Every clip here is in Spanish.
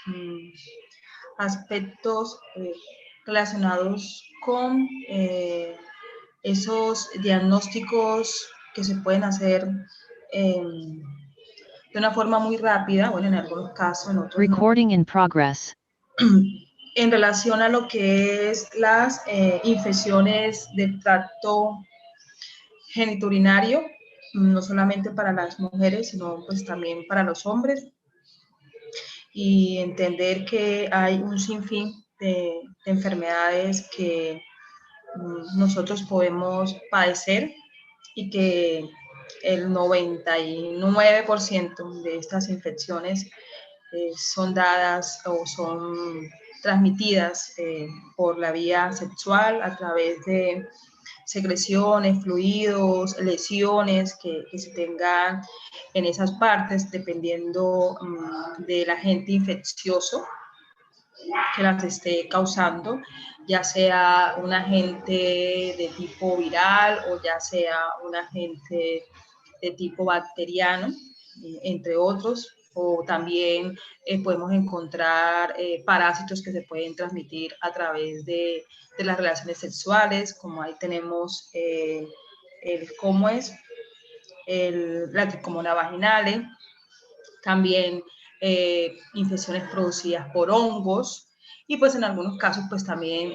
los aspectos relacionados con esos diagnósticos que se pueden hacer de una forma muy rápida, bueno, en algunos casos, en otros Recording no, in progress. en relación a lo que es las infecciones del tracto genitourinario, no solamente para las mujeres, sino pues también para los hombres, y entender que hay un sinfín de enfermedades que nosotros podemos padecer y que el 99% de estas infecciones son dadas o son transmitidas por la vía sexual a través de secreciones, fluidos, lesiones que se tengan en esas partes, dependiendo del agente infeccioso que las esté causando, ya sea un agente de tipo viral o ya sea un agente de tipo bacteriano, entre otros, o también podemos encontrar parásitos que se pueden transmitir a través de las relaciones sexuales, como ahí tenemos la tricomona vaginale, también infecciones producidas por hongos, y pues en algunos casos pues también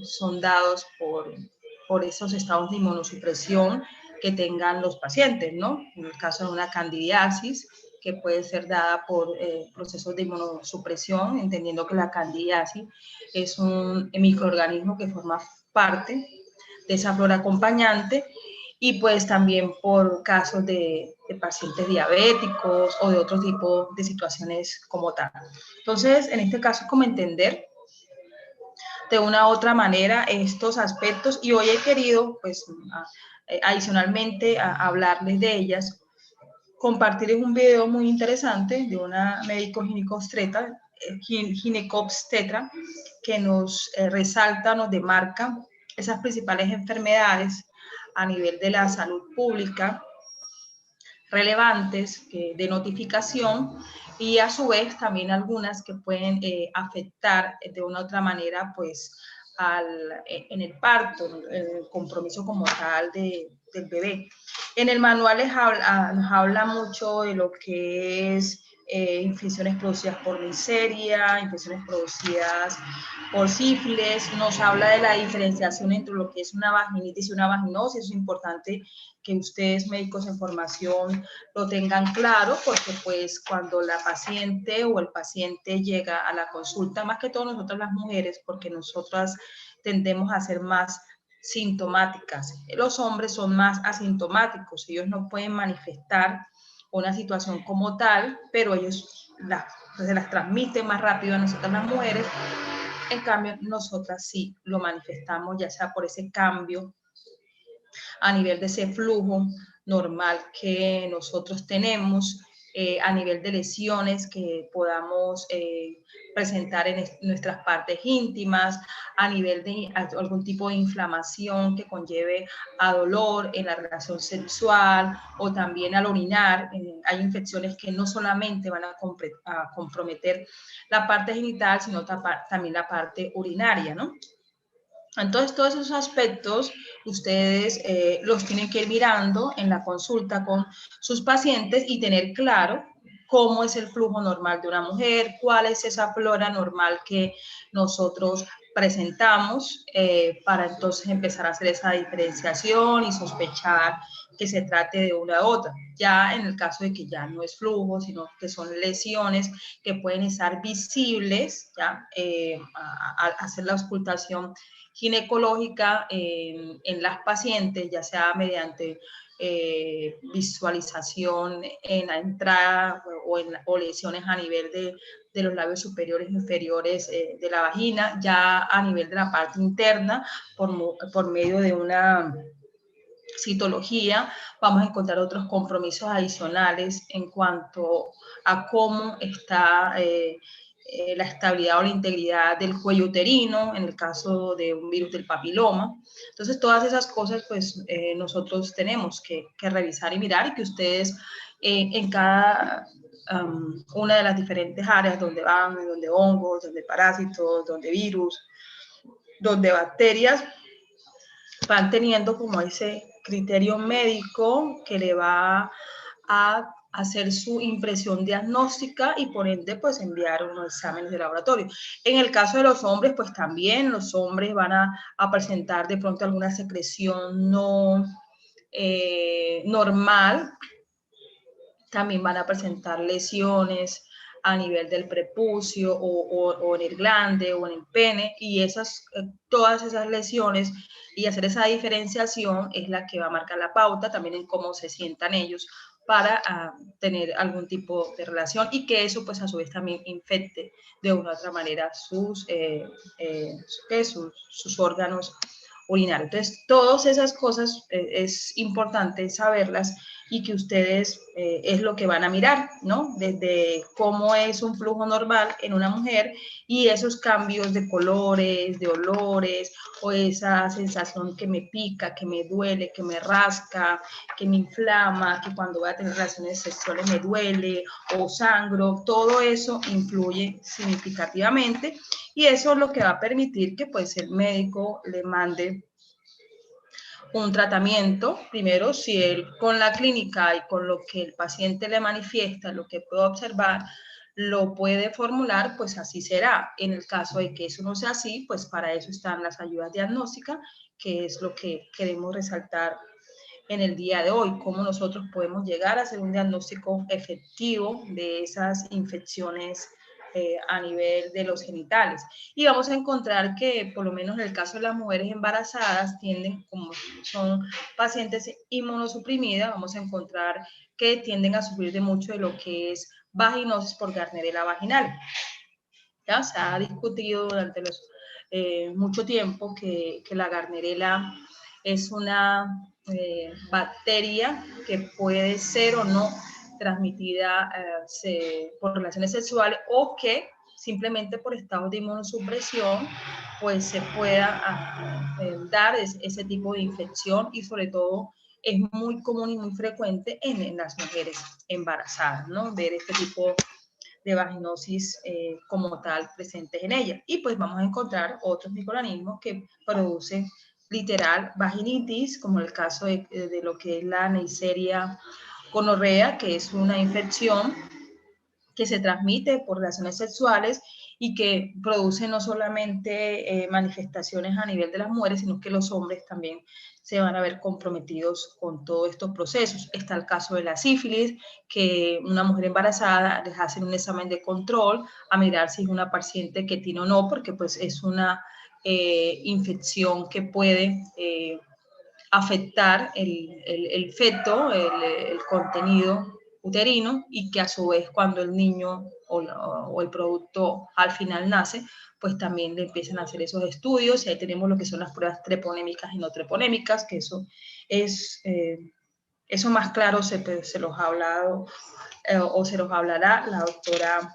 son dados por esos estados de inmunosupresión que tengan los pacientes, ¿no? En el caso de una candidiasis, que puede ser dada por procesos de inmunosupresión, entendiendo que la candidiasis es un microorganismo que forma parte de esa flora acompañante, y pues también por casos de pacientes diabéticos o de otro tipo de situaciones como tal. Entonces, en este caso es como entender de una u otra manera estos aspectos, y hoy he querido, pues, adicionalmente a hablarles de ellas, compartirles un video muy interesante de una médico ginecobstetra que nos resalta, nos demarca esas principales enfermedades a nivel de la salud pública relevantes de notificación, y a su vez también algunas que pueden afectar de una u otra manera pues en el parto, el compromiso como tal del bebé. En el manual nos habla mucho de lo que es infecciones producidas por Neisseria, infecciones producidas por sífilis, nos habla de la diferenciación entre lo que es una vaginitis y una vaginosis. Es importante que ustedes, médicos en formación, lo tengan claro, porque pues cuando la paciente o el paciente llega a la consulta, más que todo nosotras las mujeres, porque nosotras tendemos a ser más sintomáticas, los hombres son más asintomáticos, ellos no pueden manifestar una situación como tal, pero ellos se las transmiten más rápido a nosotras las mujeres. En cambio, nosotras sí lo manifestamos, ya sea por ese cambio a nivel de ese flujo normal que nosotros tenemos, a nivel de lesiones que podamos presentar en nuestras partes íntimas, a nivel de algún tipo de inflamación que conlleve a dolor en la relación sexual, o también al orinar. Hay infecciones que no solamente van a comprometer la parte genital, sino también la parte urinaria, ¿no? Entonces, todos esos aspectos ustedes los tienen que ir mirando en la consulta con sus pacientes y tener claro cómo es el flujo normal de una mujer, cuál es esa flora normal que nosotros presentamos, para entonces empezar a hacer esa diferenciación y sospechar que se trate de una u otra. Ya en el caso de que ya no es flujo, sino que son lesiones que pueden estar visibles, ya al hacer la auscultación ginecológica en las pacientes, ya sea mediante visualización en la entrada o lesiones a nivel de los labios superiores e inferiores de la vagina, ya a nivel de la parte interna, por medio de una citología, vamos a encontrar otros compromisos adicionales en cuanto a cómo está la estabilidad o la integridad del cuello uterino, en el caso de un virus del papiloma. Entonces, todas esas cosas, pues, nosotros tenemos que revisar y mirar, y que ustedes en cada una de las diferentes áreas donde van, donde hongos, donde parásitos, donde virus, donde bacterias van teniendo como ese criterio médico que le va a hacer su impresión diagnóstica y por ende pues enviar unos exámenes de laboratorio. En el caso de los hombres pues también los hombres van a presentar de pronto alguna secreción no normal, también van a presentar lesiones a nivel del prepucio o en el glande o en el pene, y todas esas lesiones y hacer esa diferenciación es la que va a marcar la pauta también en cómo se sientan ellos para tener algún tipo de relación, y que eso pues a su vez también infecte de una u otra manera sus órganos urinarios. Entonces, todas esas cosas es importante saberlas, y que ustedes es lo que van a mirar, ¿no? Desde cómo es un flujo normal en una mujer y esos cambios de colores, de olores, o esa sensación que me pica, que me duele, que me rasca, que me inflama, que cuando voy a tener relaciones sexuales me duele o sangro. Todo eso influye significativamente, y eso es lo que va a permitir que pues el médico le mande un tratamiento. Primero, si él con la clínica y con lo que el paciente le manifiesta, lo que puede observar, lo puede formular, pues así será. En el caso de que eso no sea así, pues para eso están las ayudas diagnósticas, que es lo que queremos resaltar en el día de hoy, cómo nosotros podemos llegar a hacer un diagnóstico efectivo de esas infecciones a nivel de los genitales. Y vamos a encontrar que, por lo menos en el caso de las mujeres embarazadas, tienden, como son pacientes inmunosuprimidas, vamos a encontrar que tienden a sufrir de mucho de lo que es vaginosis por Gardnerella vaginal. ¿Ya? Se ha discutido durante mucho tiempo que la Gardnerella es una bacteria que puede ser o no transmitida por relaciones sexuales, o que simplemente por estados de inmunosupresión pues se pueda dar ese tipo de infección, y sobre todo es muy común y muy frecuente en las mujeres embarazadas, ¿no? Ver este tipo de vaginosis como tal presentes en ella. Y pues vamos a encontrar otros microorganismos que producen literal vaginitis, como el caso de lo que es la Neisseria gonorrea, que es una infección que se transmite por relaciones sexuales y que produce no solamente manifestaciones a nivel de las mujeres, sino que los hombres también se van a ver comprometidos con todos estos procesos. Está el caso de la sífilis, que una mujer embarazada les hacen un examen de control a mirar si es una paciente que tiene o no, porque pues es una infección que puede afectar el feto, el contenido uterino, y que a su vez cuando el niño o el producto al final nace, pues también le empiezan a hacer esos estudios, y ahí tenemos lo que son las pruebas treponémicas y no treponémicas, que eso es, eso más claro se los ha hablado o se los hablará la doctora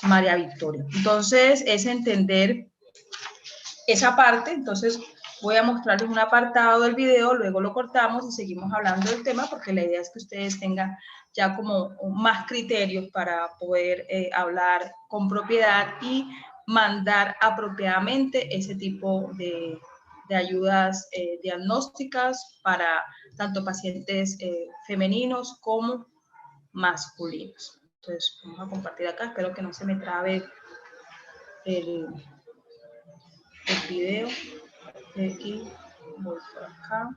María Victoria. Entonces, es entender esa parte. Entonces voy a mostrarles un apartado del video, luego lo cortamos y seguimos hablando del tema, porque la idea es que ustedes tengan ya como más criterios para poder hablar con propiedad y mandar apropiadamente ese tipo de ayudas diagnósticas para tanto pacientes femeninos como masculinos. Entonces vamos a compartir acá, espero que no se me trabe el video. Y voy por acá.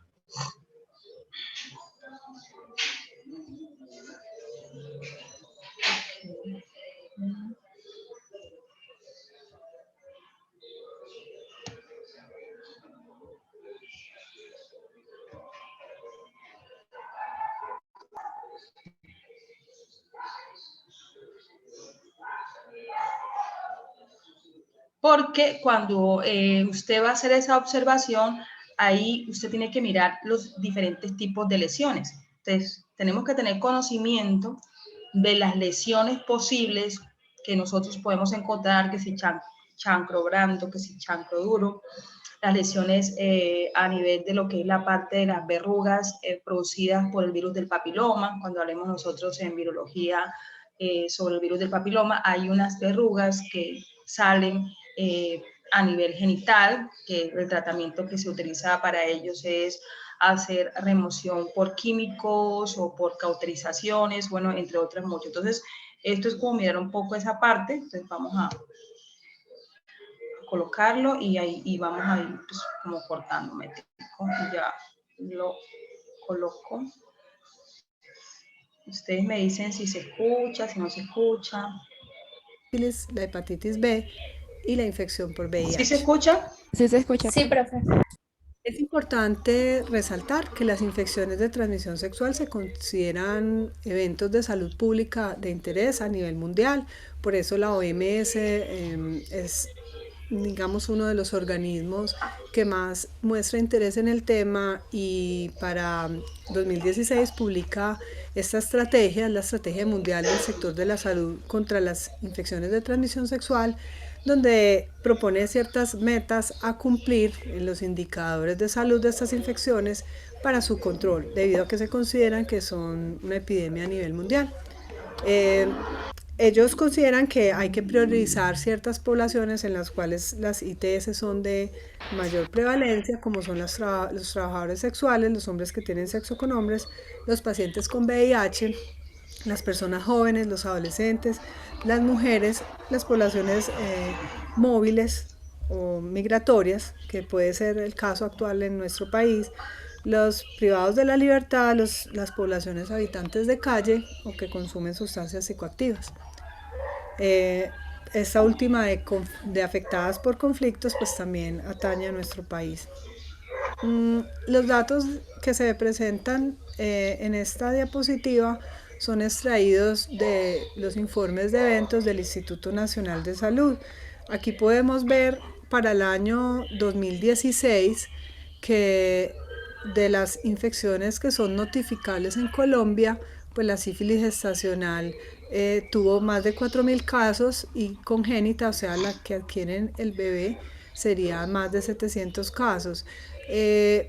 Okay. Porque cuando usted va a hacer esa observación, ahí usted tiene que mirar los diferentes tipos de lesiones. Entonces, tenemos que tener conocimiento de las lesiones posibles que nosotros podemos encontrar, que si chancro blando, que si chancro duro, las lesiones a nivel de lo que es la parte de las verrugas producidas por el virus del papiloma. Cuando hablemos nosotros en virología sobre el virus del papiloma. Hay unas verrugas que salen a nivel genital, que el tratamiento que se utiliza para ellos es hacer remoción por químicos o por cauterizaciones, bueno, entre otras muchas. Entonces, esto es como mirar un poco esa parte. Entonces, vamos a colocarlo y ahí y vamos a ir pues, como cortando, y ya lo coloco. Ustedes me dicen si se escucha, si no se escucha. La hepatitis B y la infección por VIH. ¿Sí se escucha? Sí se escucha. Sí, profe. Es importante resaltar que las infecciones de transmisión sexual se consideran eventos de salud pública de interés a nivel mundial. Por eso la OMS es, digamos, uno de los organismos que más muestra interés en el tema, y para 2016 publica esta estrategia, la Estrategia Mundial del Sector de la Salud contra las Infecciones de Transmisión Sexual, donde propone ciertas metas a cumplir en los indicadores de salud de estas infecciones para su control, debido a que se consideran que son una epidemia a nivel mundial. Ellos consideran que hay que priorizar ciertas poblaciones en las cuales las ITS son de mayor prevalencia, como son los trabajadores sexuales, los hombres que tienen sexo con hombres, los pacientes con VIH, las personas jóvenes, los adolescentes, las mujeres, las poblaciones móviles o migratorias, que puede ser el caso actual en nuestro país, los privados de la libertad, las poblaciones habitantes de calle o que consumen sustancias psicoactivas. Esta última de afectadas por conflictos pues también atañe a nuestro país. Los datos que se presentan en esta diapositiva son extraídos de los informes de eventos del Instituto Nacional de Salud. Aquí podemos ver para el año 2016 que de las infecciones que son notificables en Colombia, pues la sífilis gestacional tuvo más de 4.000 casos, y congénita, o sea, la que adquieren el bebé, sería más de 700 casos.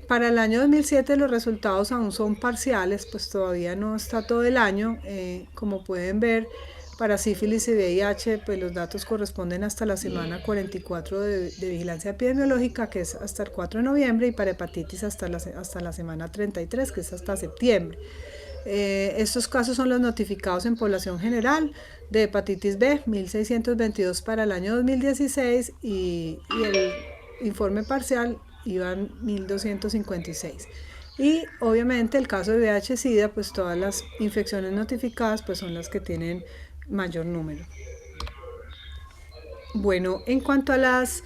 Para el año 2007 los resultados aún son parciales, pues todavía no está todo el año. Como pueden ver, para sífilis y VIH, pues los datos corresponden hasta la semana 44 de vigilancia epidemiológica, que es hasta el 4 de noviembre, y para hepatitis hasta la semana 33, que es hasta septiembre. Estos casos son los notificados en población general. De hepatitis B, 1.622 para el año 2016, y el informe parcial iban 1.256. Y obviamente el caso de VIH-Sida, pues todas las infecciones notificadas pues son las que tienen mayor número. Bueno, en cuanto a las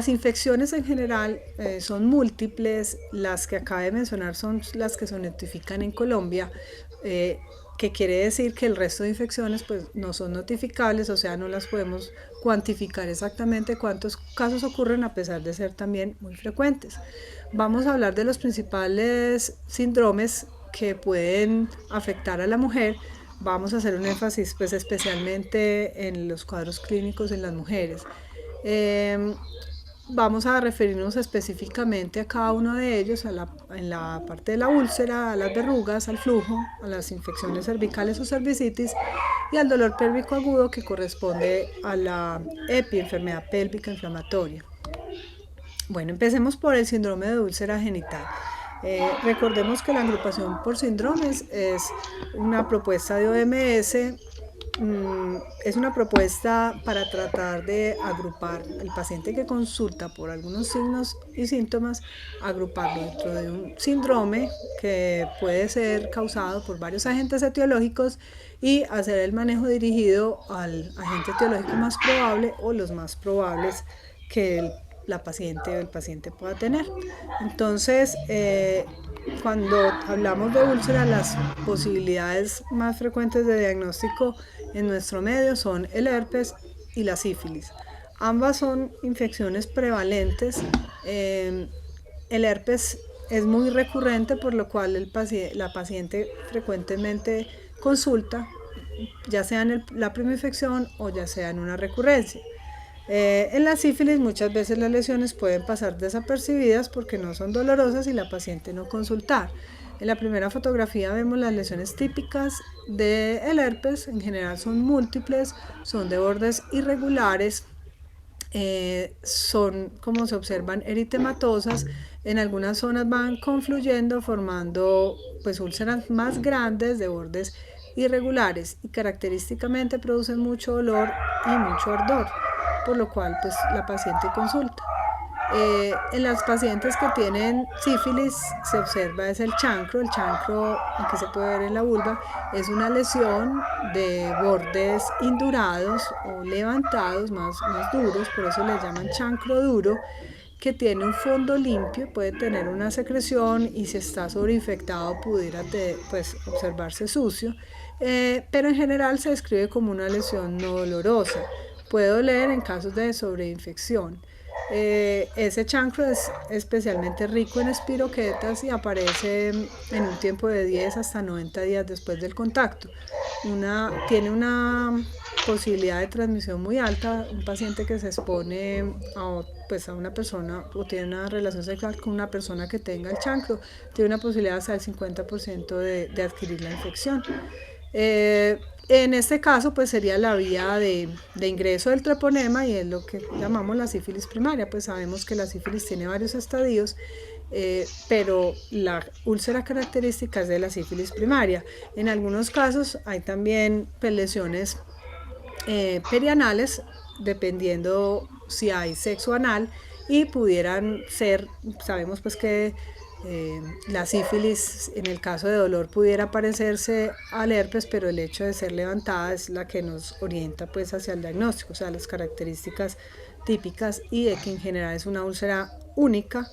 infecciones en general son múltiples. Las que acabo de mencionar son las que se notifican en Colombia, que quiere decir que el resto de infecciones pues no son notificables, o sea, no las podemos cuantificar exactamente cuántos casos ocurren, a pesar de ser también muy frecuentes. Vamos a hablar de los principales síndromes que pueden afectar a la mujer. Vamos a hacer un énfasis pues especialmente en los cuadros clínicos en las mujeres. Vamos a referirnos específicamente a cada uno de ellos, en la parte de la úlcera, a las verrugas, al flujo, a las infecciones cervicales o cervicitis, y al dolor pélvico agudo, que corresponde a la EPI, enfermedad pélvica inflamatoria. Bueno, empecemos por el síndrome de úlcera genital. Recordemos que la agrupación por síndromes es una propuesta de OMS. Es una propuesta para tratar de agrupar el paciente que consulta por algunos signos y síntomas, agruparlo dentro de un síndrome que puede ser causado por varios agentes etiológicos, y hacer el manejo dirigido al agente etiológico más probable o los más probables que la paciente o el paciente pueda tener. Entonces, cuando hablamos de úlcera, las posibilidades más frecuentes de diagnóstico en nuestro medio son el herpes y la sífilis. Ambas son infecciones prevalentes. El herpes es muy recurrente, por lo cual la paciente frecuentemente consulta, ya sea en la primera infección o ya sea en una recurrencia. En la sífilis muchas veces las lesiones pueden pasar desapercibidas porque no son dolorosas y la paciente no consultar. En la primera fotografía vemos las lesiones típicas del herpes. En general son múltiples, son de bordes irregulares, son, como se observan, eritematosas. En algunas zonas van confluyendo formando pues úlceras más grandes de bordes irregulares, y característicamente producen mucho dolor y mucho ardor, por lo cual pues la paciente consulta. En las pacientes que tienen sífilis se observa es el chancro. El chancro, aquí se puede ver en la vulva, es una lesión de bordes indurados o levantados, más duros, por eso le llaman chancro duro, que tiene un fondo limpio, puede tener una secreción, y si está sobreinfectado pudiera pues observarse sucio, pero en general se describe como una lesión no dolorosa. Puede doler en casos de sobreinfección. Ese chancro es especialmente rico en espiroquetas y aparece en un tiempo de 10 hasta 90 días después del contacto. Tiene una posibilidad de transmisión muy alta. Un paciente que se expone a una persona o tiene una relación sexual con una persona que tenga el chancro tiene una posibilidad hasta del 50% de adquirir la infección. En este caso pues sería la vía de ingreso del treponema, y es lo que llamamos la sífilis primaria. Pues sabemos que la sífilis tiene varios estadios, pero la úlcera característica es de la sífilis primaria. En algunos casos hay también lesiones perianales, dependiendo si hay sexo anal, y pudieran ser, sabemos pues que la sífilis en el caso de dolor pudiera parecerse al herpes, pero el hecho de ser levantada es la que nos orienta pues hacia el diagnóstico, o sea, las características típicas, y de que en general es una úlcera única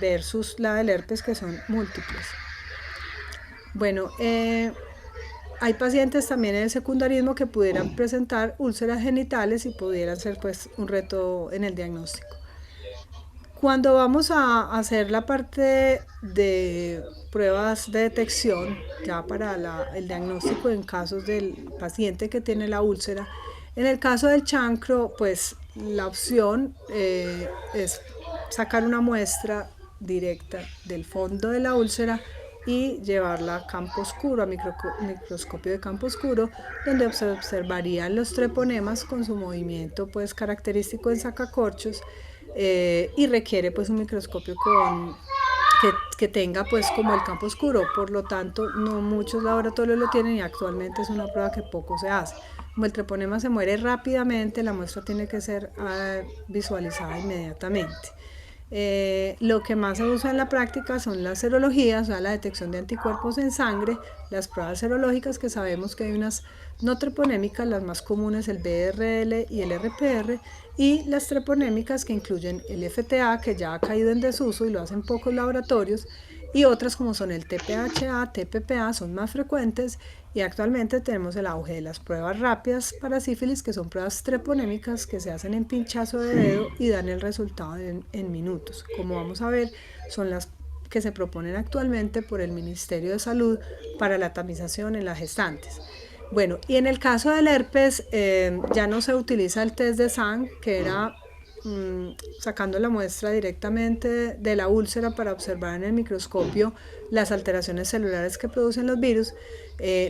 versus la del herpes, que son múltiples. Bueno, hay pacientes también en el secundarismo que pudieran presentar úlceras genitales y pudieran ser pues un reto en el diagnóstico. Cuando vamos a hacer la parte de pruebas de detección, ya para el diagnóstico en casos del paciente que tiene la úlcera, en el caso del chancro, pues la opción es sacar una muestra directa del fondo de la úlcera y llevarla a campo oscuro, a microscopio de campo oscuro, donde se observarían los treponemas con su movimiento pues característico en sacacorchos, y requiere pues un microscopio que tenga pues como el campo oscuro. Por lo tanto, no muchos laboratorios lo tienen, y actualmente es una prueba que poco se hace. Como el treponema se muere rápidamente, la muestra tiene que ser visualizada inmediatamente. Lo que más se usa en la práctica son las serologías, o sea, la detección de anticuerpos en sangre, las pruebas serológicas, que sabemos que hay unas no treponémicas, las más comunes, el BRL y el RPR, y las treponémicas, que incluyen el FTA, que ya ha caído en desuso y lo hacen pocos laboratorios, y otras como son el TPHA, TPPA, son más frecuentes, y actualmente tenemos el auge de las pruebas rápidas para sífilis, que son pruebas treponémicas que se hacen en pinchazo de dedo y dan el resultado en minutos. Como vamos a ver, son las que se proponen actualmente por el Ministerio de Salud para la tamización en las gestantes. Bueno, y en el caso del herpes ya no se utiliza el test de SAN, que era sacando la muestra directamente de la úlcera para observar en el microscopio las alteraciones celulares que producen los virus.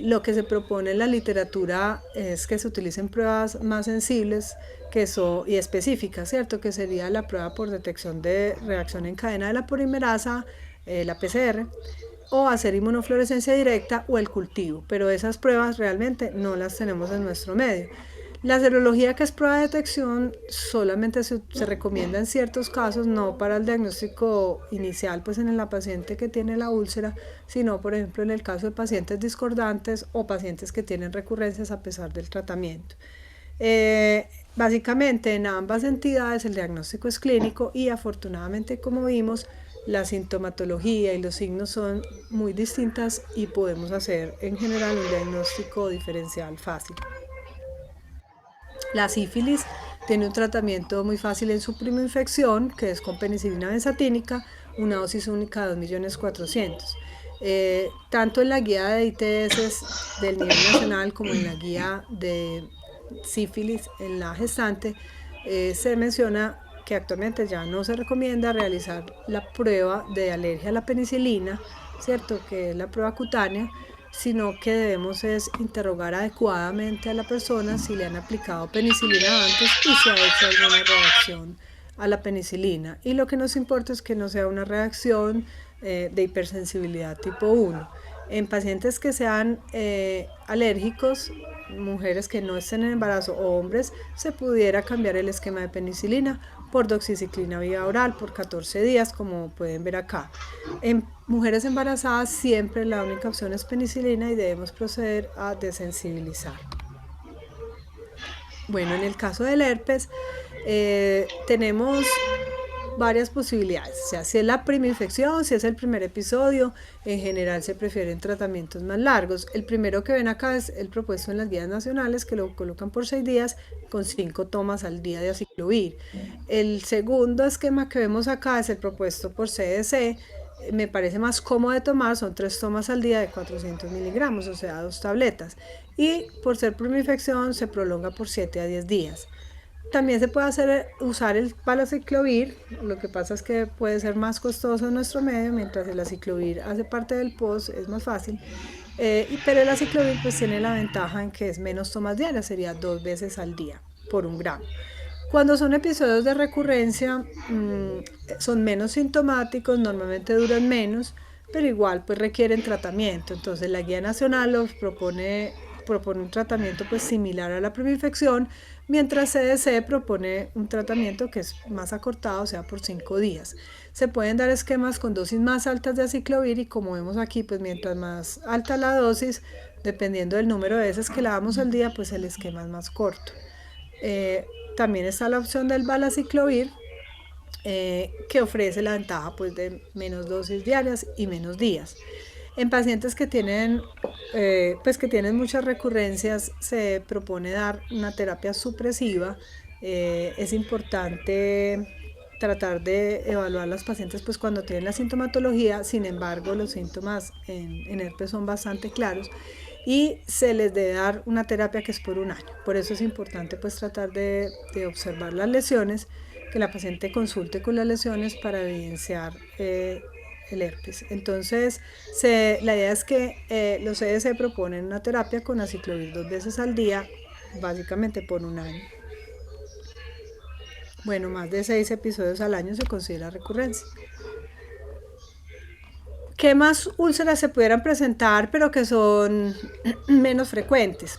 Lo que se propone en la literatura es que se utilicen pruebas más sensibles y específicas, ¿cierto? Que sería la prueba por detección de reacción en cadena de la polimerasa, la PCR, o hacer inmunofluorescencia directa o el cultivo, pero esas pruebas realmente no las tenemos en nuestro medio. La serología, que es prueba de detección, solamente se recomienda en ciertos casos, no para el diagnóstico inicial pues en la paciente que tiene la úlcera, sino por ejemplo en el caso de pacientes discordantes o pacientes que tienen recurrencias a pesar del tratamiento. Básicamente en ambas entidades el diagnóstico es clínico, y afortunadamente, como vimos, la sintomatología y los signos son muy distintas y podemos hacer en general un diagnóstico diferencial fácil. La sífilis tiene un tratamiento muy fácil en su prima infección, que es con penicilina benzatínica, una dosis única de 2.400.000. Tanto en la guía de ITS del nivel nacional como en la guía de sífilis en la gestante se menciona que actualmente ya no se recomienda realizar la prueba de alergia a la penicilina, ¿cierto? Que es la prueba cutánea, sino que debemos es interrogar adecuadamente a la persona si le han aplicado penicilina antes y si ha hecho alguna reacción a la penicilina. Y lo que nos importa es que no sea una reacción de hipersensibilidad tipo 1. En pacientes que sean alérgicos, mujeres que no estén en embarazo o hombres, se pudiera cambiar el esquema de penicilina por doxiciclina vía oral por 14 días, como pueden ver acá. En mujeres embarazadas siempre la única opción es penicilina y debemos proceder a desensibilizar. Bueno, en el caso del herpes, tenemos varias posibilidades, o sea, si es la primera infección, si es el primer episodio, en general se prefieren tratamientos más largos. El primero que ven acá es el propuesto en las guías nacionales, que lo colocan por 6 días con 5 tomas al día de aciclovir. El segundo esquema que vemos acá es el propuesto por CDC, me parece más cómodo de tomar, son 3 tomas al día de 400 miligramos, o sea, 2 tabletas. Y por ser primera infección se prolonga por 7 a 10 días. También se puede usar el valaciclovir, lo que pasa es que puede ser más costoso en nuestro medio, mientras el aciclovir hace parte del POS, es más fácil. Pero el aciclovir pues tiene la ventaja en que es menos tomas diarias, sería 2 veces al día por 1 gramo. Cuando son episodios de recurrencia, son menos sintomáticos, normalmente duran menos, pero igual pues requieren tratamiento. Entonces la guía nacional los propone un tratamiento pues similar a la primera infección, mientras CDC propone un tratamiento que es más acortado, o sea, por 5 días. Se pueden dar esquemas con dosis más altas de aciclovir y como vemos aquí, pues mientras más alta la dosis, dependiendo del número de veces que la damos al día, pues el esquema es más corto. También está la opción del valaciclovir, que ofrece la ventaja pues de menos dosis diarias y menos días. En pacientes que tienen muchas recurrencias se propone dar una terapia supresiva. Es importante tratar de evaluar a los pacientes pues cuando tienen la sintomatología, sin embargo los síntomas en herpes son bastante claros y se les debe dar una terapia que es por 1 año. Por eso es importante pues tratar de observar las lesiones, que la paciente consulte con las lesiones para evidenciar el herpes. Entonces, la idea es que los CDC proponen una terapia con aciclovir 2 veces al día, básicamente por 1 año. Bueno, más de 6 episodios al año se considera recurrencia. ¿Qué más úlceras se pudieran presentar, pero que son menos frecuentes?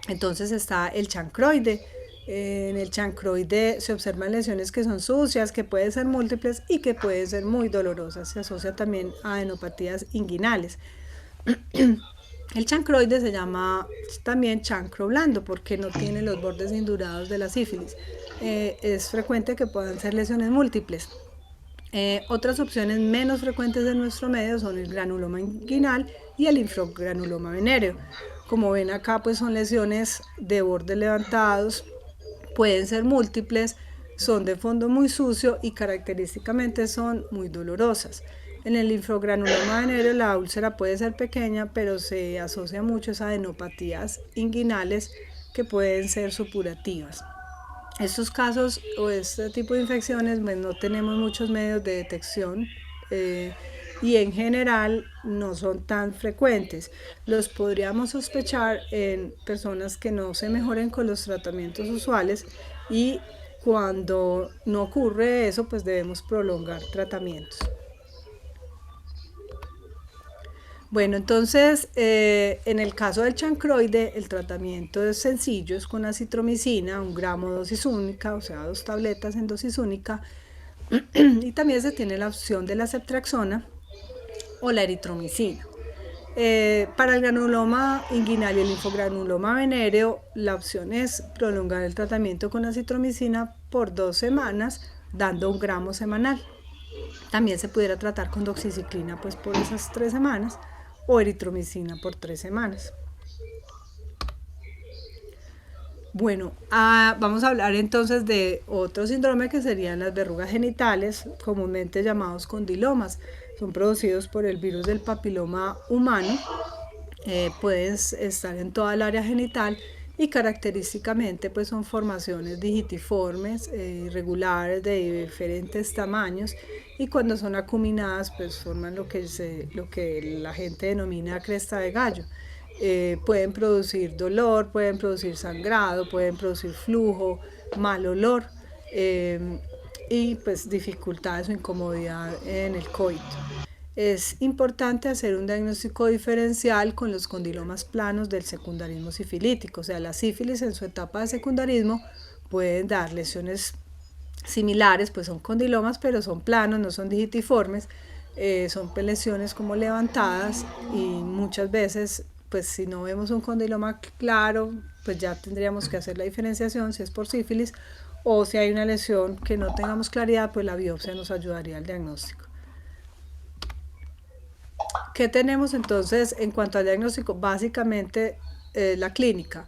Entonces está el chancroide. En el chancroide se observan lesiones que son sucias, que pueden ser múltiples y que pueden ser muy dolorosas. Se asocia también a adenopatías inguinales. El chancroide se llama también chancro blando porque no tiene los bordes indurados de la sífilis. Es frecuente que puedan ser lesiones múltiples. Otras opciones menos frecuentes de nuestro medio son el granuloma inguinal y el linfogranuloma venéreo. Como ven acá, pues son lesiones de bordes levantados, pueden ser múltiples, son de fondo muy sucio y característicamente son muy dolorosas. En el linfogranuloma venéreo la úlcera puede ser pequeña, pero se asocia mucho a adenopatías inguinales que pueden ser supurativas. Estos casos o este tipo de infecciones pues, no tenemos muchos medios de detección y en general no son tan frecuentes. Los podríamos sospechar en personas que no se mejoren con los tratamientos usuales y cuando no ocurre eso pues debemos prolongar tratamientos. Bueno, entonces, en el caso del chancroide, el tratamiento es sencillo, es con acitromicina, 1 gramo dosis única, o sea, 2 tabletas en dosis única, y también se tiene la opción de la ceftriaxona o la eritromicina. Para el granuloma inguinal y el linfogranuloma venéreo, la opción es prolongar el tratamiento con acitromicina por 2 semanas, dando 1 gramo semanal. También se pudiera tratar con doxiciclina pues, por esas 3 semanas o eritromicina por 3 semanas. Bueno, vamos a hablar entonces de otro síndrome que serían las verrugas genitales, comúnmente llamados condilomas. Son producidos por el virus del papiloma humano, pueden estar en toda el área genital y característicamente pues son formaciones digitiformes, irregulares de diferentes tamaños, y cuando son acuminadas pues forman lo que la gente denomina cresta de gallo. Pueden producir dolor, pueden producir sangrado, pueden producir flujo, mal olor, y pues dificultades o incomodidad en el coito. Es importante hacer un diagnóstico diferencial con los condilomas planos del secundarismo sifilítico. O sea, la sífilis en su etapa de secundarismo pueden dar lesiones similares, pues son condilomas, pero son planos, no son digitiformes, son lesiones como levantadas, y muchas veces, pues si no vemos un condiloma claro, pues ya tendríamos que hacer la diferenciación si es por sífilis, o si hay una lesión que no tengamos claridad, pues la biopsia nos ayudaría al diagnóstico. ¿Qué tenemos entonces en cuanto al diagnóstico? Básicamente la clínica.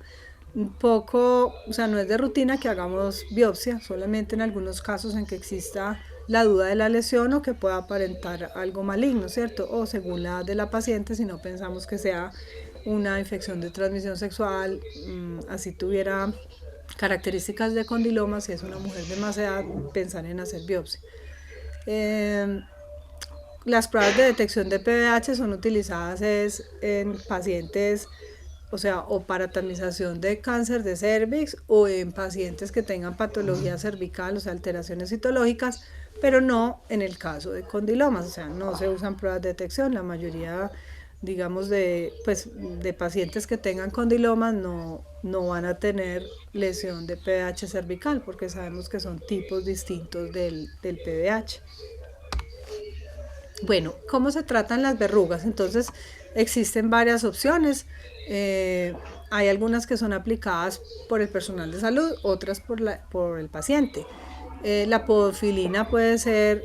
Un poco, o sea, no es de rutina que hagamos biopsia, solamente en algunos casos en que exista la duda de la lesión o que pueda aparentar algo maligno, ¿cierto? O según la edad de la paciente, si no pensamos que sea una infección de transmisión sexual, así tuviera características de condiloma, si es una mujer de más edad, pensar en hacer biopsia. Las pruebas de detección de PBH son utilizadas en pacientes, o sea, o para tamización de cáncer de cervix, o en pacientes que tengan patología cervical, o sea, alteraciones citológicas, pero no en el caso de condilomas. O sea, no se usan pruebas de detección. La mayoría, digamos, de pacientes que tengan condilomas no van a tener lesión de PBH cervical, porque sabemos que son tipos distintos del PBH. Bueno, ¿cómo se tratan las verrugas? Entonces, existen varias opciones. Hay algunas que son aplicadas por el personal de salud, otras por el paciente. La podofilina puede ser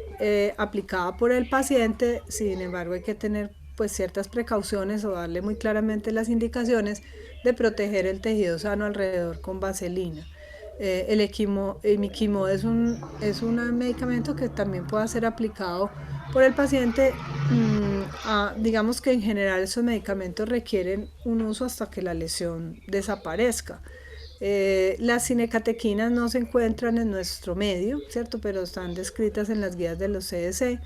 aplicada por el paciente, sin embargo hay que tener pues ciertas precauciones o darle muy claramente las indicaciones de proteger el tejido sano alrededor con vaselina. El imiquimod es un medicamento que también puede ser aplicado por el paciente. Digamos que en general esos medicamentos requieren un uso hasta que la lesión desaparezca. Las cinecatequinas no se encuentran en nuestro medio, ¿cierto? Pero están descritas en las guías de los CDC.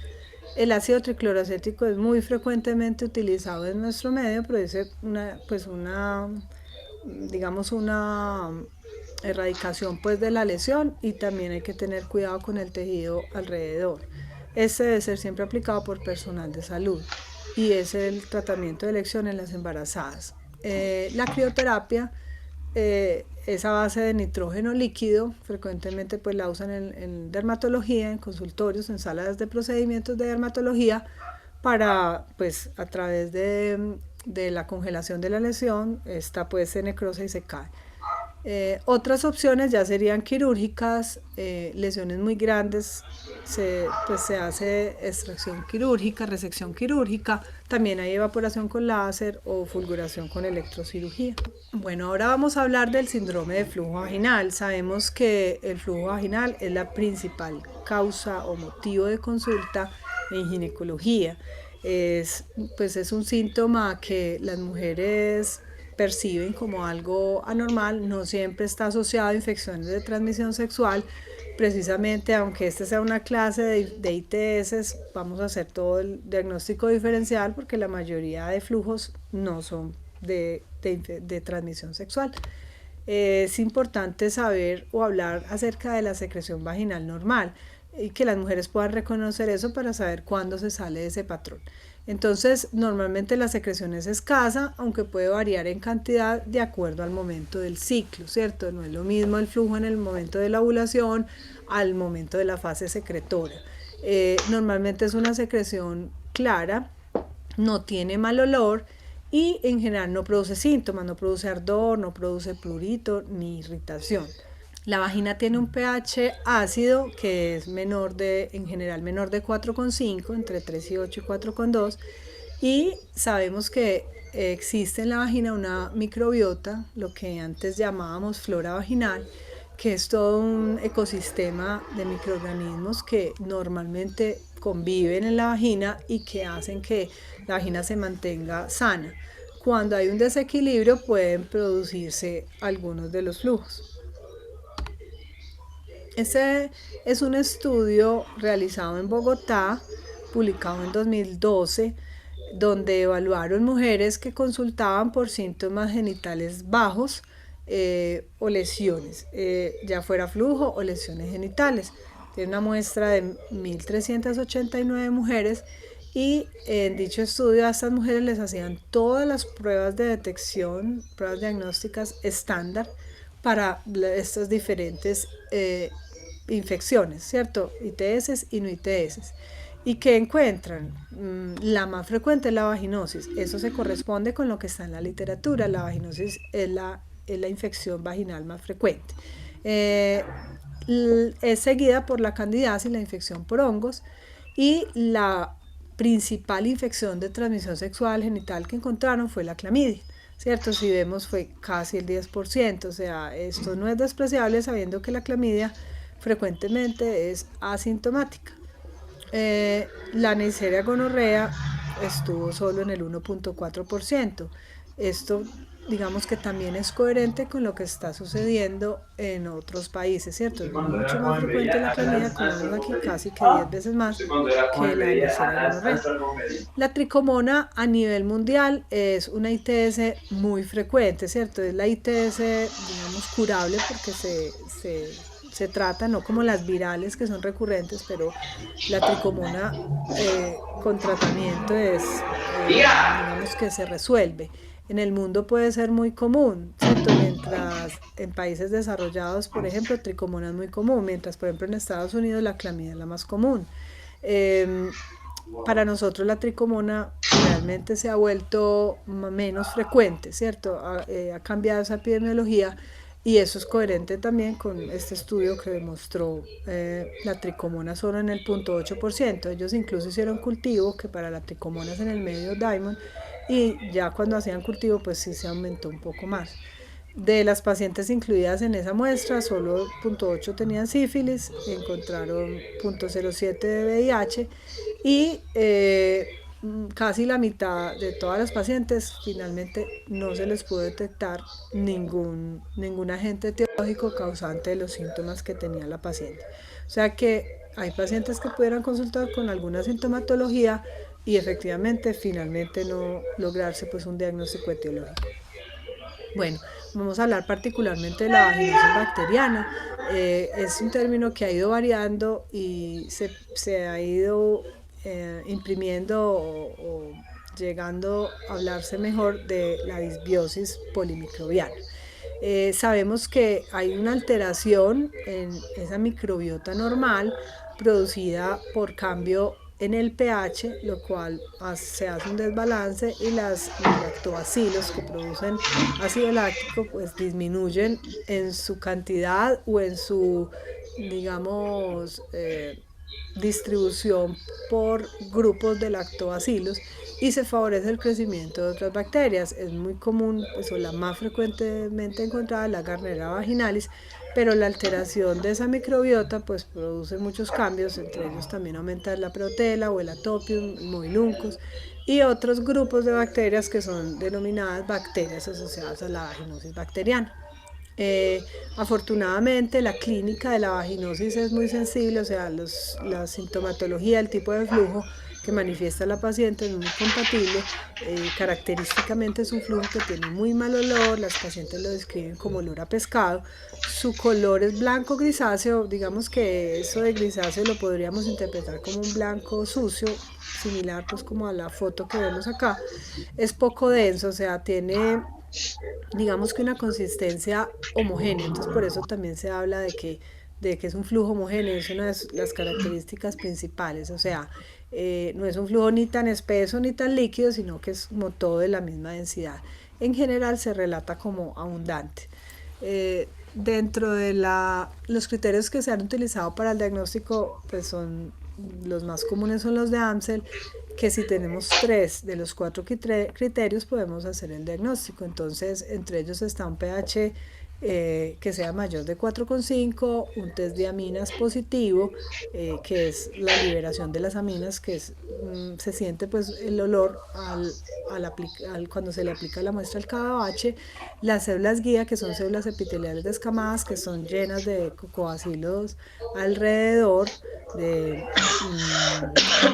El ácido tricloroacético es muy frecuentemente utilizado en nuestro medio, produce una erradicación pues de la lesión, y también hay que tener cuidado con el tejido alrededor. Este debe ser siempre aplicado por personal de salud, y es el tratamiento de elección en las embarazadas. La crioterapia es a base de nitrógeno líquido, frecuentemente pues la usan en dermatología, en consultorios, en salas de procedimientos de dermatología, para pues a través de la congelación de la lesión, esta pues se necrosa y se cae. Otras opciones ya serían quirúrgicas. Lesiones muy grandes se hace extracción quirúrgica, resección quirúrgica, también hay evaporación con láser o fulguración con electrocirugía. Bueno, ahora vamos a hablar del síndrome de flujo vaginal. Sabemos que el flujo vaginal es la principal causa o motivo de consulta en ginecología. Es un síntoma que las mujeres perciben como algo anormal, no siempre está asociado a infecciones de transmisión sexual. Precisamente, aunque esta sea una clase de ITS, vamos a hacer todo el diagnóstico diferencial, porque la mayoría de flujos no son de transmisión sexual. Es importante saber o hablar acerca de la secreción vaginal normal, y que las mujeres puedan reconocer eso para saber cuándo se sale de ese patrón. Entonces, normalmente la secreción es escasa, aunque puede variar en cantidad de acuerdo al momento del ciclo, ¿cierto? No es lo mismo el flujo en el momento de la ovulación al momento de la fase secretora. Normalmente es una secreción clara, no tiene mal olor, y en general no produce síntomas, no produce ardor, no produce prurito ni irritación. La vagina tiene un pH ácido que es en general menor de 4,5, entre 3,8 y 4,2, y sabemos que existe en la vagina una microbiota, lo que antes llamábamos flora vaginal, que es todo un ecosistema de microorganismos que normalmente conviven en la vagina y que hacen que la vagina se mantenga sana. cuando hay un desequilibrio pueden producirse algunos de los flujos. Ese es un estudio realizado en Bogotá, publicado en 2012, donde evaluaron mujeres que consultaban por síntomas genitales bajos o lesiones, ya fuera flujo o lesiones genitales. Tiene una muestra de 1.389 mujeres y en dicho estudio a estas mujeres les hacían todas las pruebas de detección, pruebas diagnósticas estándar para estas diferentes infecciones, ¿cierto? ITS y no ITS. ¿Y qué encuentran? La más frecuente es la vaginosis. Eso se corresponde con lo que está en la literatura. La vaginosis es la infección vaginal más frecuente. Es seguida por la candidiasis, la infección por hongos, y la principal infección de transmisión sexual genital que encontraron fue la clamidia, ¿cierto? Si vemos fue casi el 10%, o sea, esto no es despreciable sabiendo que la clamidia frecuentemente es asintomática. La Neisseria gonorrea estuvo solo en el 1.4%. Esto, digamos que también es coherente con lo que está sucediendo en otros países, ¿cierto? Es mucho más frecuente la clamidia, como vemos aquí, casi que 10 veces más que la Neisseria gonorrea. La tricomona a nivel mundial es una ITS muy frecuente, ¿cierto? Es la ITS, digamos, curable porque se trata, no como las virales que son recurrentes, pero la tricomona con tratamiento es, digamos que se resuelve. En el mundo puede ser muy común, ¿cierto? Mientras en países desarrollados, por ejemplo, tricomona es muy común, mientras, por ejemplo, en Estados Unidos la clamidia es la más común. Para nosotros la tricomona realmente se ha vuelto menos frecuente, ¿cierto? Ha cambiado esa epidemiología y eso es coherente también con este estudio que demostró la tricomona solo en el 0.8%. Ellos incluso hicieron cultivo que para la tricomona es en el medio Diamond y ya cuando hacían cultivo pues sí se aumentó un poco más. De las pacientes incluidas en esa muestra, solo 0.8 tenían sífilis, encontraron 0.07 de VIH y casi la mitad de todas las pacientes finalmente no se les pudo detectar ningún agente etiológico causante de los síntomas que tenía la paciente. O sea que hay pacientes que pudieran consultar con alguna sintomatología y efectivamente finalmente no lograrse pues un diagnóstico etiológico. Bueno, vamos a hablar particularmente de la vaginosis bacteriana. Es un término que ha ido variando y se ha ido imprimiendo o llegando a hablarse mejor de la disbiosis polimicrobiana. Sabemos que hay una alteración en esa microbiota normal producida por cambio en el pH, lo cual se hace un desbalance y los lactobacilos que producen ácido láctico pues disminuyen en su cantidad o en su, digamos, distribución por grupos de lactobacilos y se favorece el crecimiento de otras bacterias. Es muy común, pues, o la más frecuentemente encontrada, la Gardnerella vaginalis, pero la alteración de esa microbiota pues produce muchos cambios, entre ellos también aumenta la Protella o el Atopium, el Mobiluncus y otros grupos de bacterias que son denominadas bacterias asociadas a la vaginosis bacteriana. Afortunadamente la clínica de la vaginosis es muy sensible, o sea, la sintomatología, el tipo de flujo que manifiesta la paciente es muy compatible. Característicamente es un flujo que tiene muy mal olor, las pacientes lo describen como olor a pescado, su color es blanco grisáceo, digamos que eso de grisáceo lo podríamos interpretar como un blanco sucio, similar pues como a la foto que vemos acá. Es poco denso, o sea, tiene, digamos que una consistencia homogénea, entonces por eso también se habla de que es un flujo homogéneo, es una de las características principales, o sea, no es un flujo ni tan espeso ni tan líquido, sino que es como todo de la misma densidad. En general se relata como abundante. Dentro de los criterios que se han utilizado para el diagnóstico, pues son los más comunes son los de Amsel, que si tenemos 3 de los 4 criterios podemos hacer el diagnóstico. Entonces, entre ellos está un pH que sea mayor de 4,5, un test de aminas positivo, que es la liberación de las aminas, que se siente pues el olor cuando se le aplica la muestra al KBH, las células guía, que son células epiteliales descamadas, que son llenas de cocobacilos alrededor,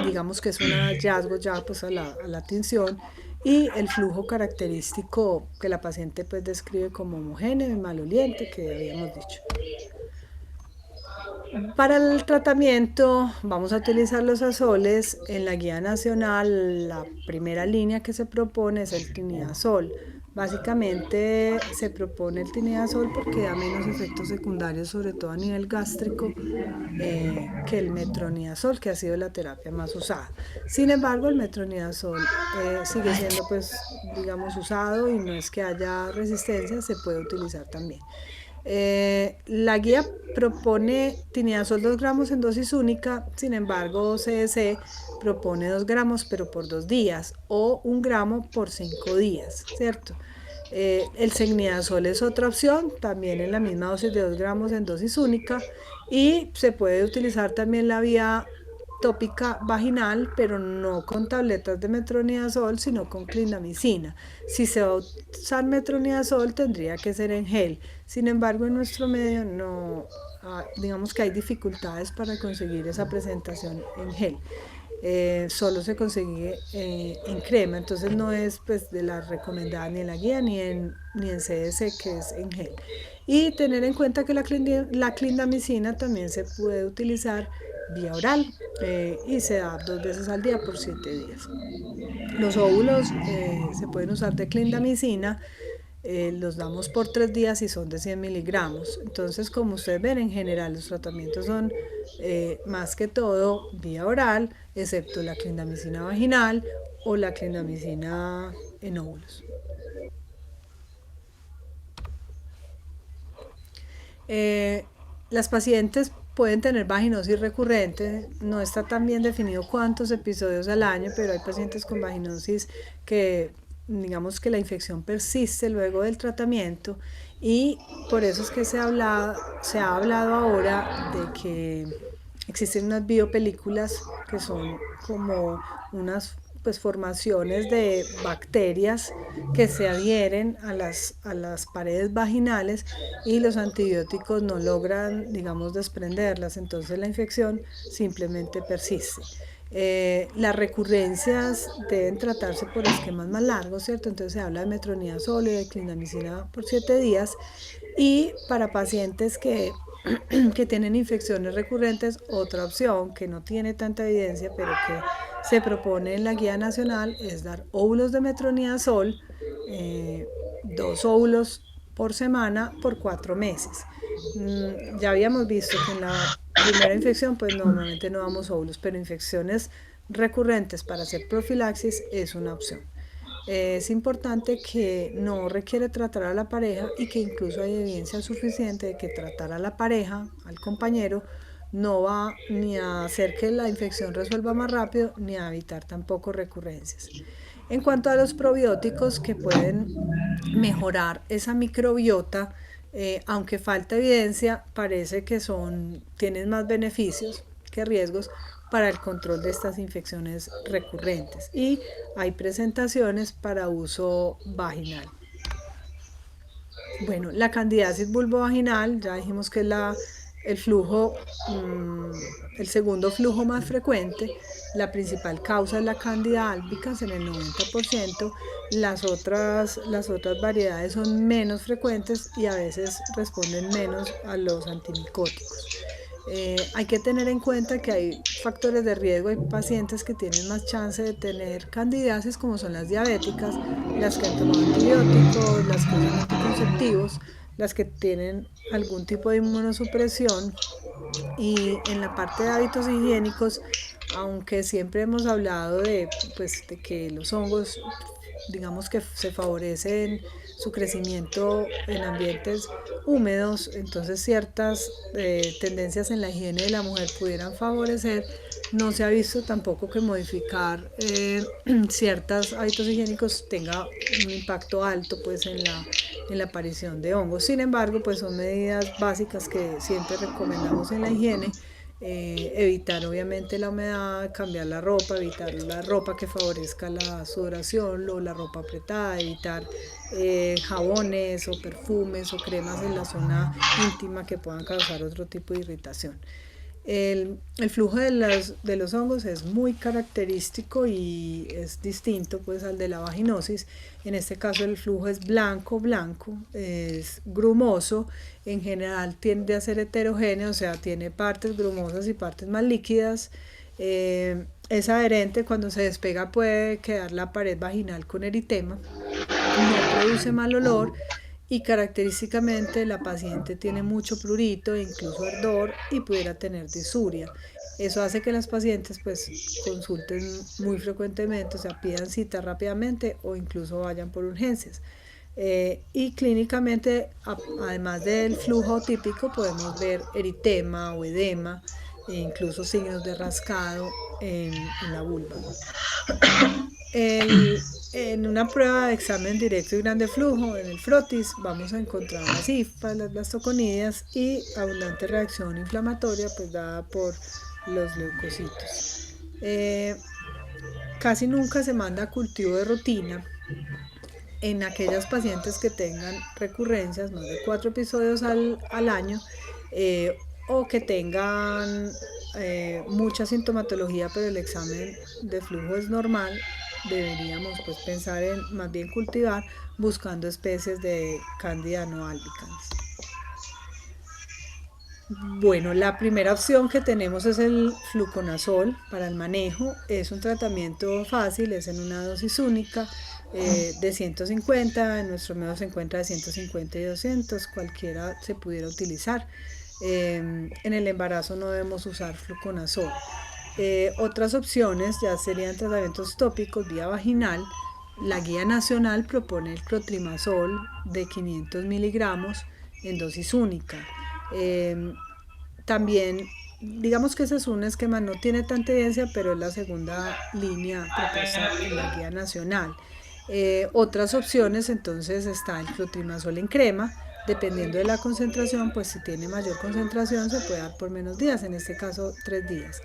digamos que es un hallazgo ya pues a la tinción, y el flujo característico que la paciente pues describe como homogéneo y maloliente, que habíamos dicho. Para el tratamiento vamos a utilizar los azoles. En la guía nacional la primera línea que se propone es el tinidazol. Básicamente se propone el tinidazol porque da menos efectos secundarios, sobre todo a nivel gástrico, que el metronidazol, que ha sido la terapia más usada. Sin embargo, el metronidazol sigue siendo pues digamos usado, y no es que haya resistencia, se puede utilizar también. La guía propone tinidazol 2 gramos en dosis única. Sin embargo, CDC propone 2 gramos pero por 2 días, o 1 gramo por 5 días, ¿cierto? El secnidazol es otra opción, también en la misma dosis de 2 gramos en dosis única, y se puede utilizar también la vía tópica vaginal, pero no con tabletas de metronidazol, sino con clindamicina. Si se va a usar metronidazol, tendría que ser en gel. Sin embargo, en nuestro medio no, digamos que hay dificultades para conseguir esa presentación en gel. Solo se consigue en crema, entonces no es pues de la recomendada ni en la guía ni en CDC, que es en gel. Y tener en cuenta que la clindamicina también se puede utilizar vía oral, y se da 2 veces al día por 7 días. Los óvulos se pueden usar de clindamicina, los damos por 3 días y son de 100 miligramos. Entonces, como ustedes ven, en general los tratamientos son más que todo vía oral, excepto la clindamicina vaginal o la clindamicina en óvulos. Las pacientes pueden tener vaginosis recurrente. No está tan bien definido cuántos episodios al año, pero hay pacientes con vaginosis que digamos que la infección persiste luego del tratamiento, y por eso es que se ha hablado ahora de que existen unas biopelículas que son como unas pues formaciones de bacterias que se adhieren a las paredes vaginales, y los antibióticos no logran, digamos, desprenderlas, entonces la infección simplemente persiste. Las recurrencias deben tratarse por esquemas más largos, ¿cierto? Entonces se habla de metronidazol y de clindamicina por 7 días, y para pacientes que tienen infecciones recurrentes, otra opción que no tiene tanta evidencia, pero que se propone en la guía nacional, es dar óvulos de metronidazol, 2 óvulos por semana por 4 meses. Ya habíamos visto que en la primera infección pues normalmente no damos óvulos, pero infecciones recurrentes para hacer profilaxis es una opción. Es importante que no requiere tratar a la pareja, y que incluso hay evidencia suficiente de que tratar a la pareja, al compañero, no va ni a hacer que la infección resuelva más rápido, ni a evitar tampoco recurrencias. En cuanto a los probióticos que pueden mejorar esa microbiota, aunque falta evidencia, parece que tienen más beneficios que riesgos para el control de estas infecciones recurrentes, y hay presentaciones para uso vaginal. Bueno, la candidiasis vulvovaginal, ya dijimos que es el segundo flujo más frecuente. La principal causa es la Candida albicans en el 90%. Las otras variedades son menos frecuentes y a veces responden menos a los antimicóticos. Hay que tener en cuenta que hay factores de riesgo. Hay pacientes que tienen más chance de tener candidiasis, como son las diabéticas, las que han tomado antibióticos, las que usan anticonceptivos, las que tienen algún tipo de inmunosupresión. Y en la parte de hábitos higiénicos, aunque siempre hemos hablado de que los hongos, digamos que se favorecen su crecimiento en ambientes húmedos, entonces ciertas tendencias en la higiene de la mujer pudieran favorecer. No se ha visto tampoco que modificar ciertos hábitos higiénicos tenga un impacto alto pues en en la aparición de hongos. Sin embargo, pues son medidas básicas que siempre recomendamos en la higiene. Evitar obviamente la humedad, cambiar la ropa, evitar la ropa que favorezca la sudoración o la ropa apretada, evitar jabones o perfumes o cremas en la zona íntima que puedan causar otro tipo de irritación. El flujo de los hongos es muy característico y es distinto pues al de la vaginosis. En este caso el flujo es blanco, es grumoso, en general tiende a ser heterogéneo, o sea, tiene partes grumosas y partes más líquidas. Es adherente, cuando se despega puede quedar la pared vaginal con eritema, no produce mal olor y característicamente la paciente tiene mucho prurito, incluso ardor, y pudiera tener disuria. Eso hace que las pacientes pues consulten muy frecuentemente, o sea, pidan cita rápidamente o incluso vayan por urgencias. Y clínicamente, además del flujo típico, podemos ver eritema o edema, e incluso signos de rascado en la vulva. En una prueba de examen directo y grande flujo, en el frotis, vamos a encontrar las hifas, las blastoconidias y abundante reacción inflamatoria pues dada por los leucocitos. Casi nunca se manda cultivo de rutina en aquellas pacientes que tengan recurrencias, más de 4 episodios al año, o que tengan mucha sintomatología, pero el examen de flujo es normal. Deberíamos pues pensar en más bien cultivar buscando especies de Candida no albicans. Bueno, la primera opción que tenemos es el fluconazol para el manejo. Es un tratamiento fácil, es en una dosis única de 150, en nuestro medio se encuentra de 150 y 200, cualquiera se pudiera utilizar. En el embarazo no debemos usar fluconazol. Otras opciones ya serían tratamientos tópicos vía vaginal. La guía nacional propone el clotrimazol de 500 miligramos en dosis única. También, digamos que ese es un esquema, no tiene tanta evidencia, pero es la segunda línea propuesta en la guía nacional. Otras opciones, entonces, está el clotrimazol en crema. Dependiendo de la concentración, pues si tiene mayor concentración se puede dar por menos días, en este caso 3 días.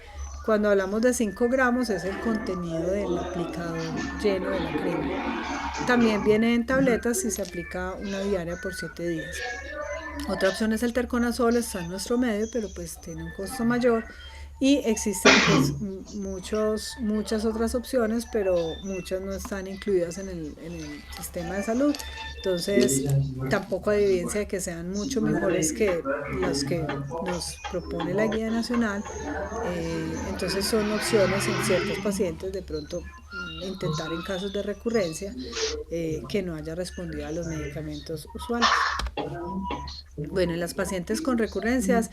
Cuando hablamos de 5 gramos es el contenido del aplicador lleno de la crema. También viene en tabletas y se aplica una diaria por 7 días. Otra opción es el terconazol, está en nuestro medio, pero pues tiene un costo mayor. Y existen pues muchas otras opciones, pero muchas no están incluidas en el sistema de salud. Entonces tampoco hay evidencia de que sean mucho mejores que las que nos propone la guía nacional. Entonces son opciones en ciertos pacientes de pronto intentar en casos de recurrencia que no haya respondido a los medicamentos usuales. Bueno, en las pacientes con recurrencias,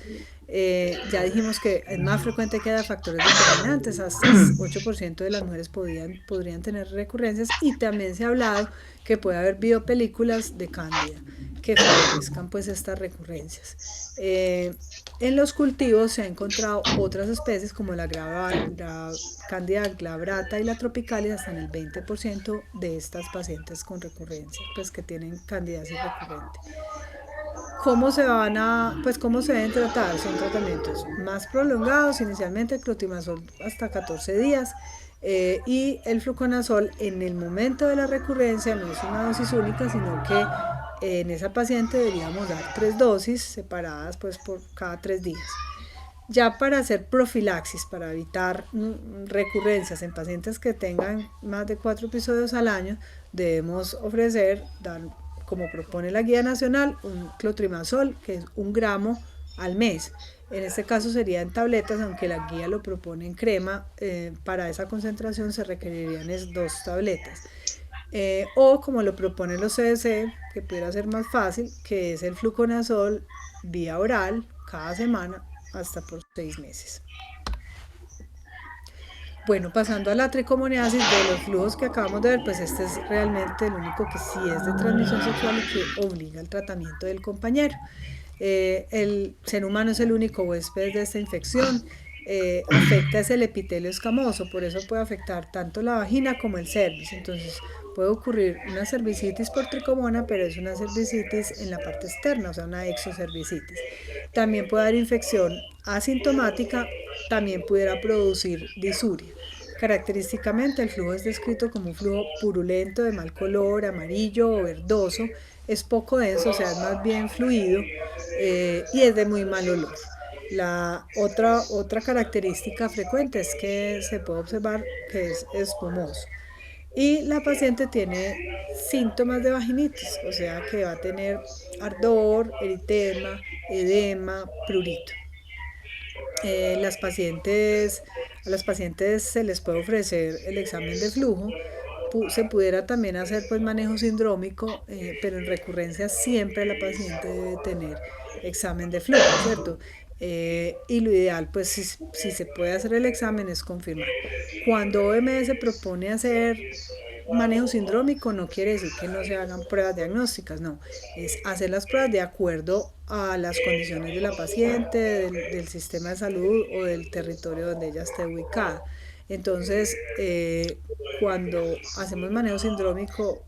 ya dijimos que es más frecuente que haya factores determinantes, hasta el 8% de las mujeres podrían tener recurrencias, y también se ha hablado que puede haber biopelículas de cándida que favorezcan pues estas recurrencias. En los cultivos se han encontrado otras especies como la cándida glabrata y la tropicalia, hasta en el 20% de estas pacientes con recurrencia, pues que tienen candidiasis recurrente. ¿Cómo se deben tratar? Son tratamientos más prolongados, inicialmente el clotrimazol hasta 14 días, y el fluconazol en el momento de la recurrencia no es una dosis única, sino que en esa paciente deberíamos dar 3 dosis separadas pues por cada 3 días. Ya para hacer profilaxis, para evitar recurrencias en pacientes que tengan más de 4 episodios al año, debemos dar, como propone la guía nacional, un clotrimazol, que es 1 gramo al mes. En este caso sería en tabletas, aunque la guía lo propone en crema. Para esa concentración se requerirían 2 tabletas. O como lo proponen los CDC, que pudiera ser más fácil, que es el fluconazol vía oral cada semana hasta por 6 meses. Bueno, pasando a la tricomoniasis, de los flujos que acabamos de ver, pues este es realmente el único que sí es de transmisión sexual y que obliga al tratamiento del compañero. El ser humano es el único huésped de esta infección. Afecta es el epitelio escamoso, por eso puede afectar tanto la vagina como el cervix. Entonces Puede ocurrir una cervicitis por tricomona, pero es una cervicitis en la parte externa, o sea, una exocervicitis. También puede haber infección asintomática, también pudiera producir disuria. Característicamente, el flujo es descrito como un flujo purulento de mal color, amarillo o verdoso. Es poco denso, o sea, es más bien fluido y es de muy mal olor. La otra característica frecuente es que se puede observar que es espumoso. Y la paciente tiene síntomas de vaginitis, o sea que va a tener ardor, eritema, edema, prurito. A las pacientes se les puede ofrecer el examen de flujo. Se pudiera también hacer pues manejo sindrómico, pero en recurrencia siempre la paciente debe tener examen de flujo, ¿cierto? Y lo ideal, pues si se puede hacer el examen es confirmar. Cuando OMS propone hacer manejo sindrómico no quiere decir que no se hagan pruebas diagnósticas, no, es hacer las pruebas de acuerdo a las condiciones de la paciente, del sistema de salud o del territorio donde ella esté ubicada. Entonces, cuando hacemos manejo sindrómico,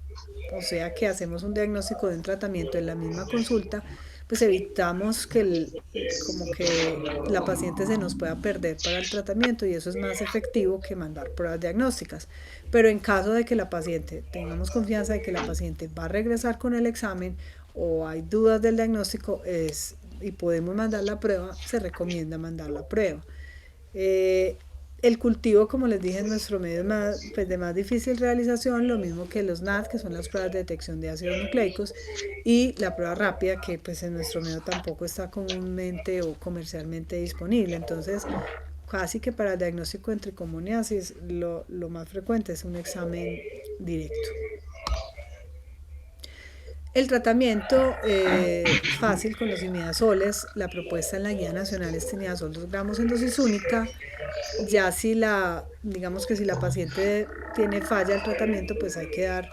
o sea que hacemos un diagnóstico de un tratamiento en la misma consulta, pues evitamos como que la paciente se nos pueda perder para el tratamiento y eso es más efectivo que mandar pruebas diagnósticas. Pero en caso de que la paciente, tengamos confianza de que la paciente va a regresar con el examen o hay dudas del diagnóstico y podemos mandar la prueba, se recomienda mandar la prueba. El cultivo, como les dije, en nuestro medio es pues de más difícil realización, lo mismo que los NAT, que son las pruebas de detección de ácidos nucleicos, y la prueba rápida, que pues en nuestro medio tampoco está comúnmente o comercialmente disponible. Entonces, casi que para el diagnóstico de tricomoniasis, lo más frecuente es un examen directo. El tratamiento fácil con los imidazoles, la propuesta en la guía nacional es imidazol 2 gramos en dosis única. Ya digamos que si la paciente tiene falla el tratamiento, pues hay que dar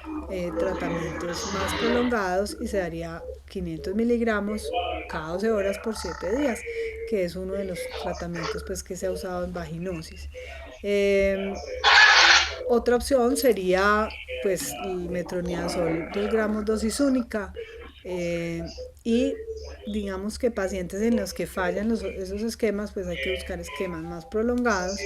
tratamientos más prolongados y se daría 500 miligramos cada 12 horas por 7 días, que es uno de los tratamientos pues, que se ha usado en vaginosis. Otra opción sería pues el metronidazol 2 gramos dosis única y digamos que pacientes en los que fallan esos esquemas pues hay que buscar esquemas más prolongados,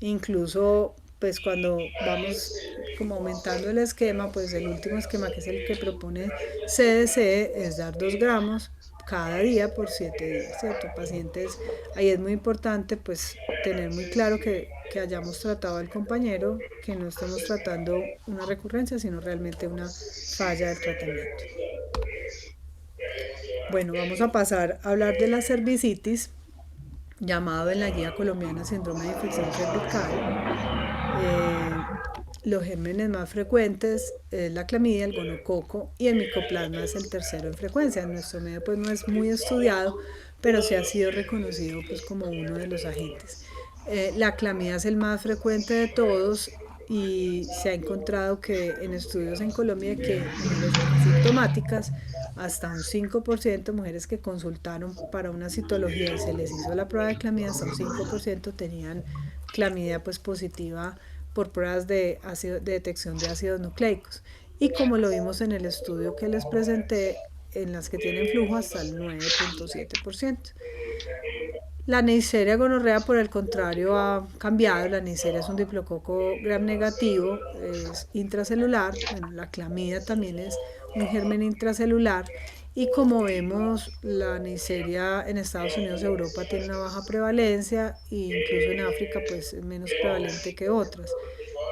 incluso pues cuando vamos como aumentando el esquema, pues el último esquema que es el que propone CDC es dar 2 gramos cada día por 7 días, ¿cierto? Pacientes, ahí es muy importante pues tener muy claro que hayamos tratado al compañero, que no estemos tratando una recurrencia, sino realmente una falla del tratamiento. Bueno, vamos a pasar a hablar de la cervicitis, llamado en la guía colombiana síndrome de infección cervical. Los gérmenes más frecuentes es la clamidia, el gonococo y el micoplasma es el tercero en frecuencia. En nuestro medio pues no es muy estudiado, pero sí ha sido reconocido pues como uno de los agentes. La clamidia es el más frecuente de todos y se ha encontrado que en estudios en Colombia que mujeres asintomáticas, hasta un 5%, mujeres que consultaron para una citología y se les hizo la prueba de clamidia, hasta un 5% tenían clamidia pues positiva por pruebas de detección de ácidos nucleicos. Y como lo vimos en el estudio que les presenté, en las que tienen flujo hasta el 9.7%. La Neisseria gonorrea, por el contrario, ha cambiado. La Neisseria es un diplococo gram negativo, es intracelular. Bueno, la clamidia también es un germen intracelular. Y como vemos, la Neisseria en Estados Unidos y Europa tiene una baja prevalencia e incluso en África pues es menos prevalente que otras.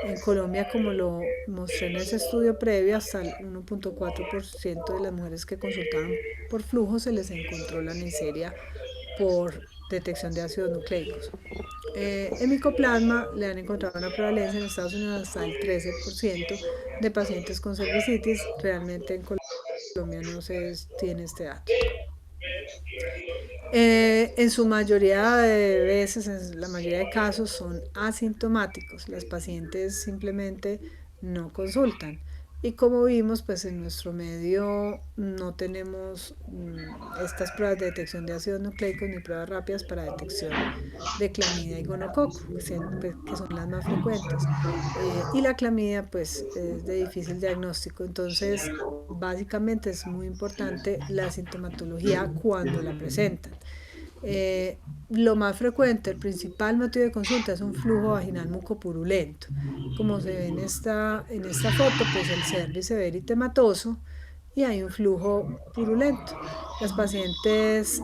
En Colombia, como lo mostré en ese estudio previo, hasta el 1.4% de las mujeres que consultaban por flujo se les encontró la Neisseria por detección de ácidos nucleicos. En micoplasma le han encontrado una prevalencia en Estados Unidos hasta el 13% de pacientes con cervicitis. Realmente en Colombia no se tiene este dato. En su mayoría de veces, en la mayoría de casos, son asintomáticos. Las pacientes simplemente no consultan. Y como vimos, pues en nuestro medio no tenemos estas pruebas de detección de ácidos nucleicos ni pruebas rápidas para detección de clamidia y gonococo, que son las más frecuentes. Y la clamidia pues es de difícil diagnóstico, entonces básicamente es muy importante la sintomatología cuando la presentan. Eh, lo más frecuente, el principal motivo de consulta es un flujo vaginal mucopurulento. Como se ve en esta foto, pues el cervix se ve eritematoso y hay un flujo purulento. Las pacientes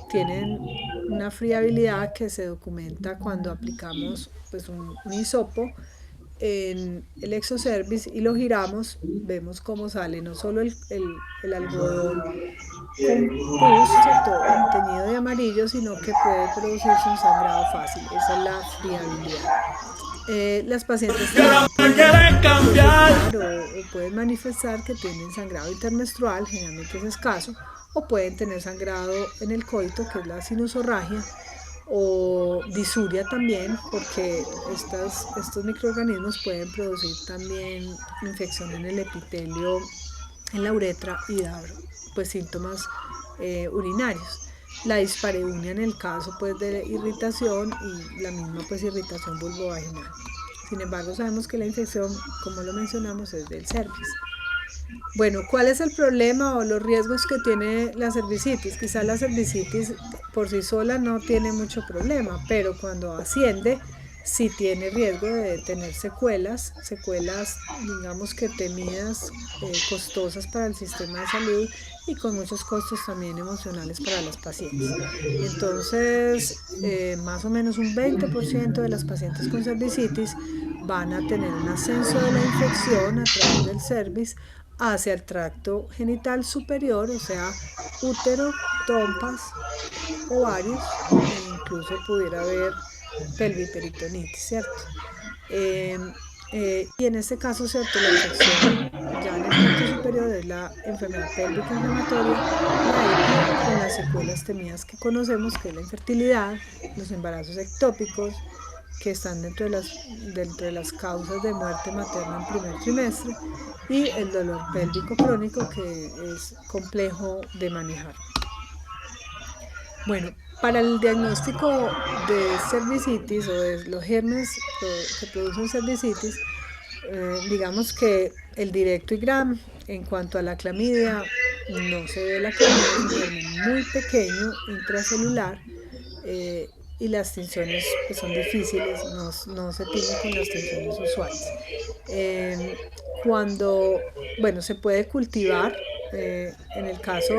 tienen una friabilidad que se documenta cuando aplicamos pues, un hisopo en el exocervix y lo giramos, vemos cómo sale no solo el algodón con pus, ¿cierto? Teñido de amarillo, sino que puede producirse un sangrado fácil. Esa es la friabilidad. Las pacientes también pueden presentar o pueden manifestar que tienen sangrado intermenstrual, generalmente es escaso, o pueden tener sangrado en el coito, que es la sinusorragia, o disuria también, porque estos microorganismos pueden producir también infección en el epitelio, en la uretra y dar pues síntomas urinarios. La dispareunia en el caso pues de irritación y la misma pues irritación vulvovaginal. Sin embargo, sabemos que la infección, como lo mencionamos, es del cervix. Bueno, ¿cuál es el problema o los riesgos que tiene la cervicitis? Quizá la cervicitis por sí sola no tiene mucho problema, pero cuando asciende sí tiene riesgo de tener secuelas digamos que temidas, costosas para el sistema de salud y con muchos costos también emocionales para las pacientes. Entonces, más o menos un 20% de las pacientes con cervicitis van a tener un ascenso de la infección a través del cervix hacia el tracto genital superior, o sea, útero, trompas, ovarios e incluso pudiera haber pelviperitonitis, ¿cierto? Y en este caso, ¿cierto? La infección ya en el tracto superior es la enfermedad pélvica inflamatoria, la EPI, con las secuelas temidas que conocemos, que es la infertilidad, los embarazos ectópicos, que están dentro de las causas de muerte materna en primer trimestre, y el dolor pélvico crónico, que es complejo de manejar. Bueno, para el diagnóstico de cervicitis o de los gérmenes que producen cervicitis, digamos que el directo y gram, en cuanto a la clamidia, no se ve la clamidia, es un germen muy pequeño, intracelular, y las tinciones pues, son difíciles, no se tiñe con las tinciones usuales. Cuando, bueno, se puede cultivar, en el caso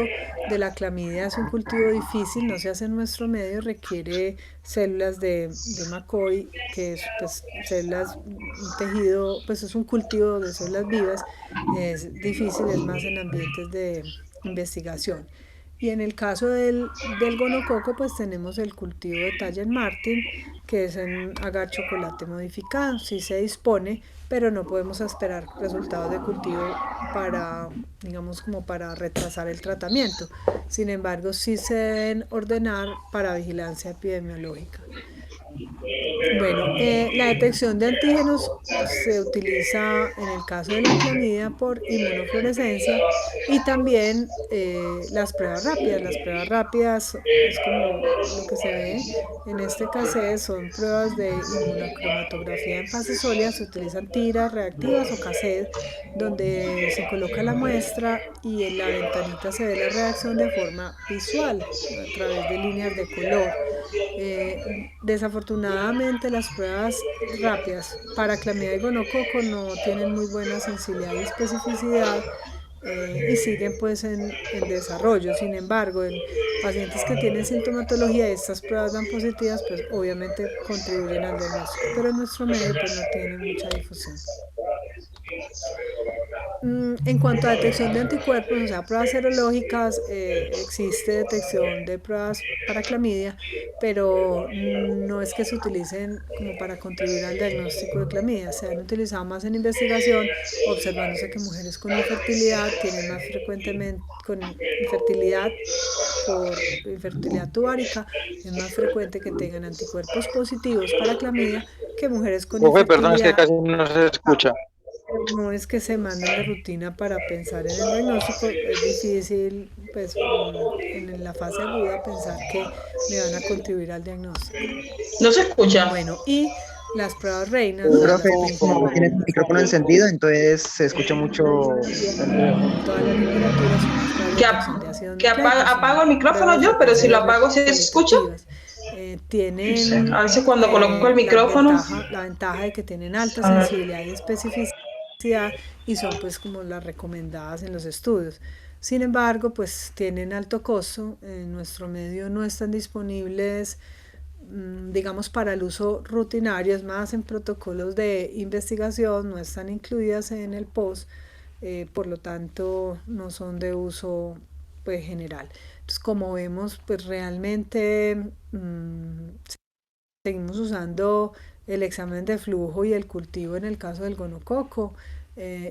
de la clamidia es un cultivo difícil, no se hace en nuestro medio, requiere células de McCoy, que es pues, células, un tejido, pues es un cultivo de células vivas, es difícil, es más en ambientes de investigación. Y en el caso del gonococo, pues tenemos el cultivo de Tallen Martin, que es en agar chocolate modificado. Sí se dispone, pero no podemos esperar resultados de cultivo para, digamos, como para retrasar el tratamiento. Sin embargo, sí se deben ordenar para vigilancia epidemiológica. Bueno, la detección de antígenos se utiliza en el caso de la clamidia por inmunofluorescencia y también las pruebas rápidas. Las pruebas rápidas es como lo que se ve en este caso, son pruebas de inmunocromatografía en fase sólida. Se utilizan tiras reactivas o cassette donde se coloca la muestra y en la ventanita se ve la reacción de forma visual a través de líneas de color. Desafortunadamente las pruebas rápidas para clamidia y gonococo no tienen muy buena sensibilidad y especificidad, y siguen pues en desarrollo. Sin embargo, en pacientes que tienen sintomatología y estas pruebas dan positivas, pues obviamente contribuyen al diagnóstico, pero en nuestro medio pues no tienen mucha difusión. En cuanto a detección de anticuerpos, o sea, pruebas serológicas, existe detección de pruebas para clamidia, pero no es que se utilicen como para contribuir al diagnóstico de clamidia. Se han utilizado más en investigación, observándose que mujeres con infertilidad tienen más frecuentemente, con infertilidad por infertilidad tuvárica, es más frecuente que tengan anticuerpos positivos para clamidia que mujeres con Profe, perdón, es que infertilidad. casi no se escucha. no es que se mandan de rutina para pensar en el diagnóstico, es difícil, pues, en la fase aguda pensar que me van a contribuir al diagnóstico. No se escucha. Bueno, y las pruebas reinas, o sea, Profe, las como no tiene el principales micrófono encendido, entonces se escucha mucho el ruido. en toda la literatura son las pruebas de Que, detección de ácidos que nucleicos, apago son el micrófono pruebas yo, pero si lo secuenciales apago, ¿se escucha? cualitativas. A Tienen veces cuando coloco el micrófono. la ventaja de que tienen alta A ver. sensibilidad y especificidad y son pues como las recomendadas en los estudios. Sin embargo, pues tienen alto costo, en nuestro medio no están disponibles, digamos, para el uso rutinario, es más en protocolos de investigación, no están incluidas en el POS, por lo tanto no son de uso pues general. Entonces, como vemos, pues realmente seguimos usando el examen de flujo y el cultivo en el caso del gonococo,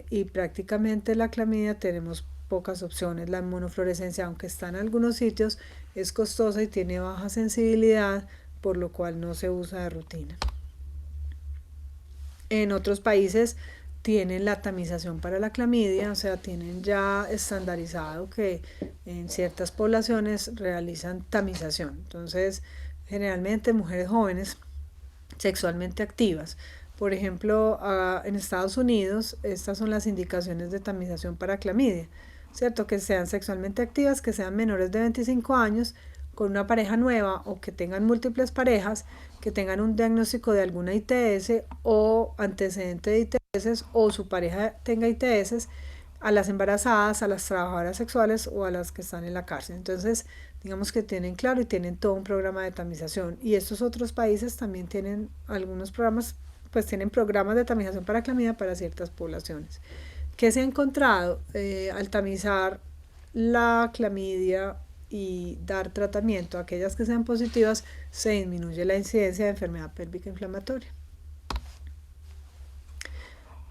y prácticamente la clamidia tenemos pocas opciones. La inmunofluorescencia, aunque está en algunos sitios, es costosa y tiene baja sensibilidad, por lo cual no se usa de rutina. En otros países tienen la tamización para la clamidia, o sea, tienen ya estandarizado que en ciertas poblaciones realizan tamización. Entonces, generalmente mujeres jóvenes sexualmente activas. Por ejemplo, en Estados Unidos, estas son las indicaciones de tamización para clamidia, ¿cierto? Que sean sexualmente activas, que sean menores de 25 años, con una pareja nueva o que tengan múltiples parejas, que tengan un diagnóstico de alguna ITS o antecedente de ITS o su pareja tenga ITS, a las embarazadas, a las trabajadoras sexuales o a las que están en la cárcel. Entonces, digamos que tienen claro y tienen todo un programa de tamización. Y estos otros países también tienen algunos programas, pues tienen programas de tamización para clamidia para ciertas poblaciones. ¿Qué se ha encontrado? Al tamizar la clamidia y dar tratamiento a aquellas que sean positivas, se disminuye la incidencia de enfermedad pélvica inflamatoria.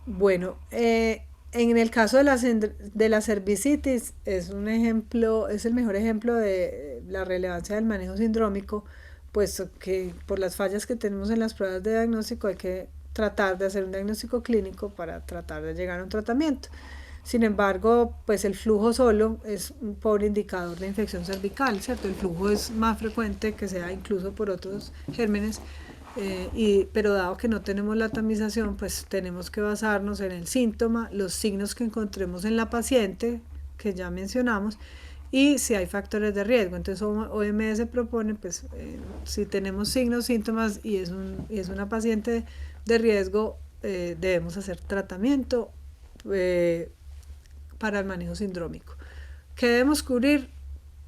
Bueno, en el caso de la cervicitis es un ejemplo, es el mejor ejemplo de la relevancia del manejo sindrómico, puesto que por las fallas que tenemos en las pruebas de diagnóstico hay que tratar de hacer un diagnóstico clínico para tratar de llegar a un tratamiento. Sin embargo, pues el flujo solo es un pobre indicador de infección cervical, ¿cierto? El flujo es más frecuente que sea incluso por otros gérmenes, pero dado que no tenemos la tamización, pues tenemos que basarnos en el síntoma, los signos que encontremos en la paciente, que ya mencionamos, y si hay factores de riesgo. Entonces OMS propone, pues si tenemos signos, síntomas y es una paciente de riesgo, debemos hacer tratamiento para el manejo sindrómico. ¿Qué debemos cubrir?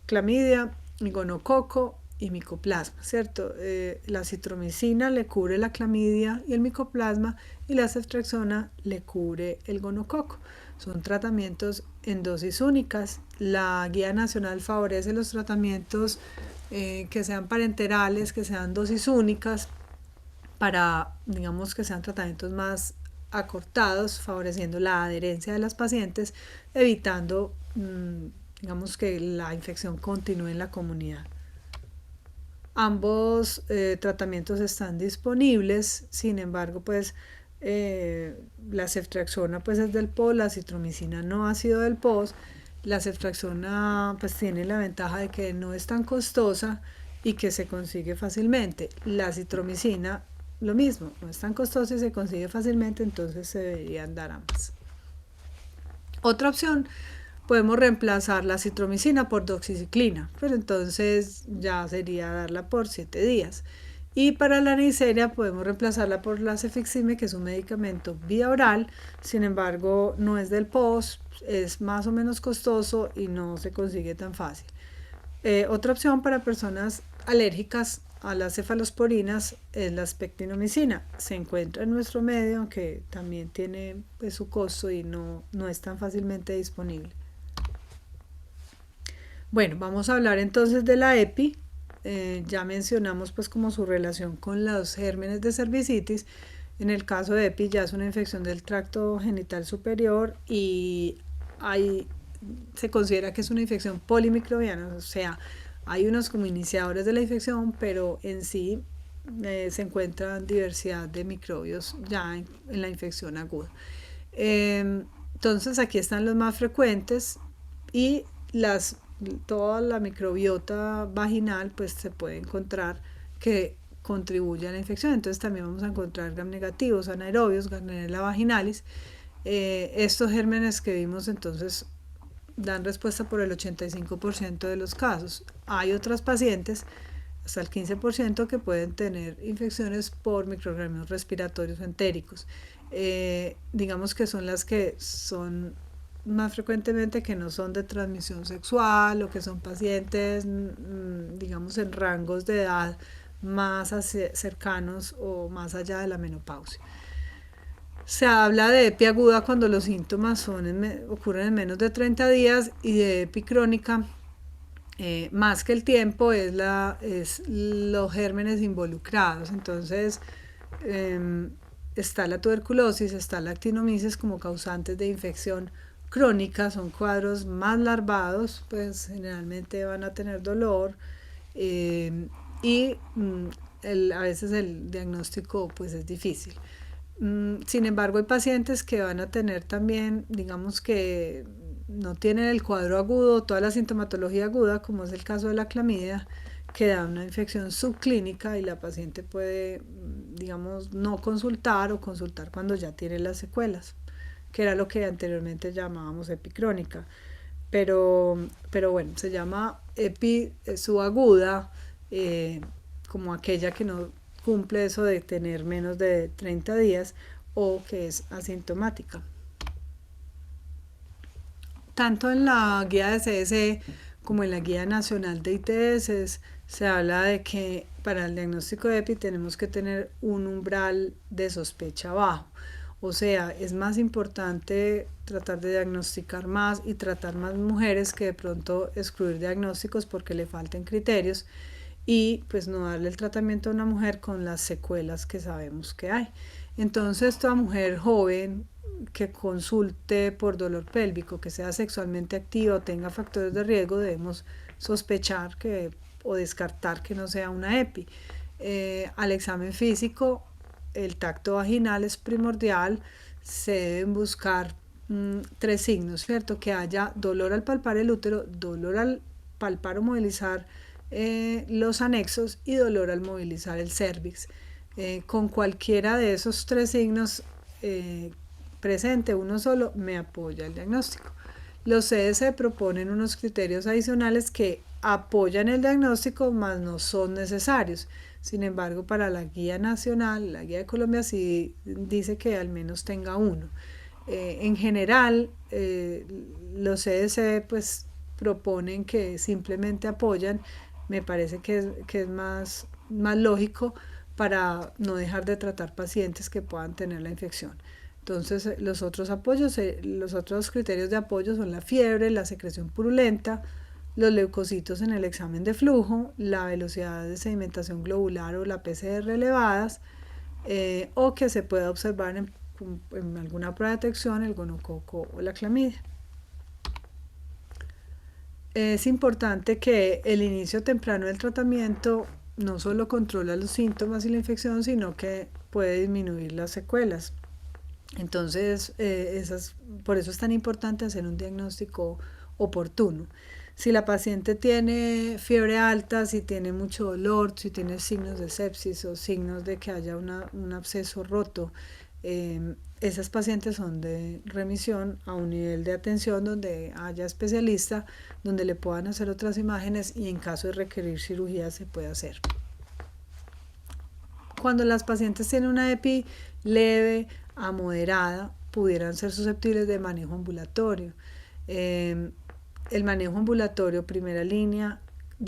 Clamidia, gonococo y micoplasma, ¿cierto? La citromicina le cubre la clamidia y el micoplasma, y la ceftriaxona le cubre el gonococo. Son tratamientos en dosis únicas. La guía nacional favorece los tratamientos que sean parenterales, que sean dosis únicas, para, digamos, que sean tratamientos más acortados, favoreciendo la adherencia de las pacientes, evitando, digamos, que la infección continúe en la comunidad. Ambos tratamientos están disponibles, sin embargo, pues la ceftriaxona pues es del POS, la citromicina no ha sido del POS. La ceftriaxona pues tiene la ventaja de que no es tan costosa y que se consigue fácilmente. La citromicina, lo mismo, no es tan costosa y se consigue fácilmente, entonces se deberían dar ambas. Otra opción, podemos reemplazar la citromicina por doxiciclina, pero entonces ya sería darla por 7 días. Y para la neisseria podemos reemplazarla por la cefixime, que es un medicamento vía oral, sin embargo no es del POS, es más o menos costoso y no se consigue tan fácil. Otra opción para personas alérgicas a las cefalosporinas es la spectinomicina. Se encuentra en nuestro medio, aunque también tiene pues, su costo y no es tan fácilmente disponible. Bueno, vamos a hablar entonces de la EPI. Ya mencionamos pues como su relación con los gérmenes de cervicitis. En el caso de EPI ya es una infección del tracto genital superior y se considera que es una infección polimicrobiana, o sea, hay unos como iniciadores de la infección, pero en sí se encuentra diversidad de microbios ya en la infección aguda. Entonces aquí están los más frecuentes y toda la microbiota vaginal pues se puede encontrar que contribuye a la infección. Entonces también vamos a encontrar gram negativos, anaerobios, Gardnerella vaginalis. Estos gérmenes que vimos entonces dan respuesta por el 85% de los casos. Hay otras pacientes, hasta el 15%, que pueden tener infecciones por microorganismos respiratorios entéricos. Digamos que son las que son más frecuentemente, que no son de transmisión sexual, o que son pacientes, digamos, en rangos de edad más cercanos o más allá de la menopausia. Se habla de EPI aguda cuando los síntomas ocurren en menos de 30 días, y de EPI crónica, más que el tiempo, es los gérmenes involucrados. Entonces, está la tuberculosis, está la actinomyces como causantes de infección crónica. Son cuadros más larvados, pues generalmente van a tener dolor, y a veces el diagnóstico pues es difícil. Sin embargo, hay pacientes que van a tener también, digamos, que no tienen el cuadro agudo, toda la sintomatología aguda, como es el caso de la clamidia, que da una infección subclínica, y la paciente puede, digamos, no consultar, o consultar cuando ya tiene las secuelas, que era lo que anteriormente llamábamos epicrónica. Pero bueno, se llama epi subaguda, como aquella que no cumple eso de tener menos de 30 días o que es asintomática. Tanto en la guía de CDC como en la guía nacional de ITS se habla de que para el diagnóstico de EPI tenemos que tener un umbral de sospecha bajo. O sea, es más importante tratar de diagnosticar más y tratar más mujeres que de pronto excluir diagnósticos porque le falten criterios, y pues no darle el tratamiento a una mujer con las secuelas que sabemos que hay. Entonces, toda mujer joven que consulte por dolor pélvico, que sea sexualmente activa o tenga factores de riesgo, debemos sospechar o descartar que no sea una EPI. Al examen físico, el tacto vaginal es primordial. Se deben buscar 3 signos, ¿cierto? Que haya dolor al palpar el útero, dolor al palpar o movilizar los anexos, y dolor al movilizar el cérvix. Con cualquiera de esos 3 signos presente, uno solo, me apoya el diagnóstico. Los CDC proponen unos criterios adicionales que apoyan el diagnóstico, mas no son necesarios. Sin embargo, para la guía nacional, la guía de Colombia, sí dice que al menos tenga uno. En general, los CDC pues proponen que simplemente apoyan. Me parece que es más lógico, para no dejar de tratar pacientes que puedan tener la infección. Entonces, los otros criterios de apoyo son la fiebre, la secreción purulenta, los leucocitos en el examen de flujo, la velocidad de sedimentación globular o la PCR elevadas, o que se pueda observar en alguna prueba de detección el gonococo o la clamidia. Es importante que el inicio temprano del tratamiento no solo controla los síntomas y la infección, sino que puede disminuir las secuelas. Entonces, por eso es tan importante hacer un diagnóstico oportuno. Si la paciente tiene fiebre alta, si tiene mucho dolor, si tiene signos de sepsis o signos de que haya un absceso roto, esas pacientes son de remisión a un nivel de atención donde haya especialista, donde le puedan hacer otras imágenes, y en caso de requerir cirugía se puede hacer. Cuando las pacientes tienen una EPI leve a moderada, pudieran ser susceptibles de manejo ambulatorio. El manejo ambulatorio de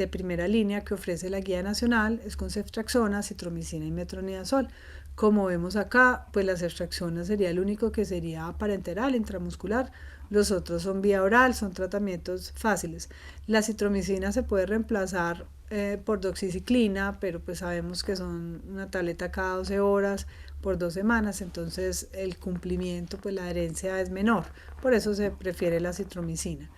primera línea que ofrece la guía nacional es con ceftriaxona, citromicina y metronidazol. Como vemos acá, pues la ceftriaxona sería el único que sería parenteral, intramuscular. Los otros son vía oral, son tratamientos fáciles. La citromicina se puede reemplazar por doxiciclina, pero pues sabemos que son una tableta cada 12 horas por 2 semanas, entonces el cumplimiento, pues la adherencia es menor, por eso se prefiere la citromicina.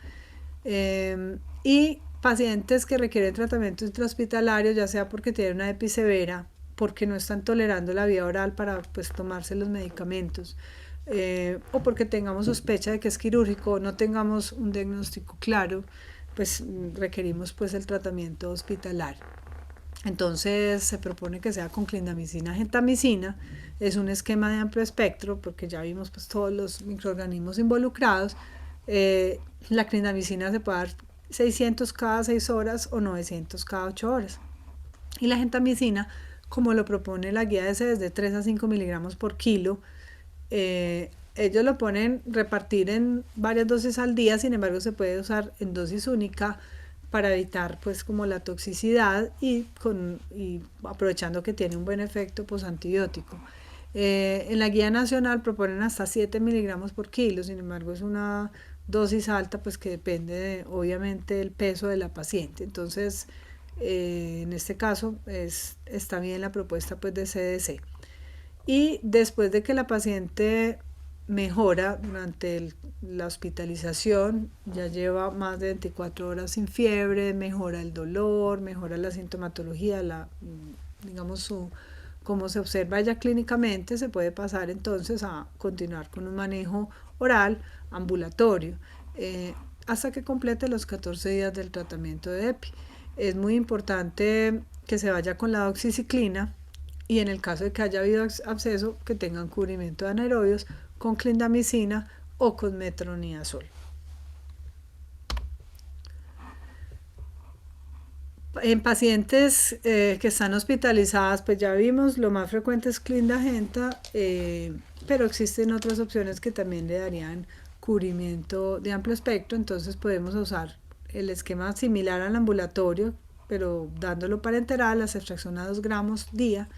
Y pacientes que requieren tratamiento intrahospitalario, ya sea porque tienen una EPI severa, porque no están tolerando la vía oral para pues tomarse los medicamentos, o porque tengamos sospecha de que es quirúrgico o no tengamos un diagnóstico claro, pues requerimos pues el tratamiento hospitalario. Entonces se propone que sea con clindamicina, gentamicina. Es un esquema de amplio espectro porque ya vimos pues todos los microorganismos involucrados. La clindamicina se puede dar 600 cada 6 horas o 900 cada 8 horas. Y la gentamicina, como lo propone la guía S, es de 3 a 5 miligramos por kilo. Ellos lo ponen repartir en varias dosis al día, sin embargo se puede usar en dosis única para evitar pues como la toxicidad y aprovechando que tiene un buen efecto pues antibiótico. En la guía nacional proponen hasta 7 miligramos por kilo, sin embargo es una dosis alta pues que depende obviamente del peso de la paciente. Entonces en este caso está bien la propuesta pues de CDC. Y después de que la paciente mejora durante la hospitalización, ya lleva más de 24 horas sin fiebre, mejora el dolor, mejora la sintomatología, digamos cómo se observa ella clínicamente, se puede pasar entonces a continuar con un manejo oral ambulatorio hasta que complete los 14 días del tratamiento de EPI. Es muy importante que se vaya con la doxiciclina y en el caso de que haya habido absceso, que tengan cubrimiento de anaerobios con clindamicina o con metronidazol. En pacientes que están hospitalizadas, pues ya vimos, lo más frecuente es clindagenta, pero existen otras opciones que también le darían cubrimiento de amplio espectro, entonces podemos usar el esquema similar al ambulatorio, pero dándolo parenteral, la extracción a 2 gramos día,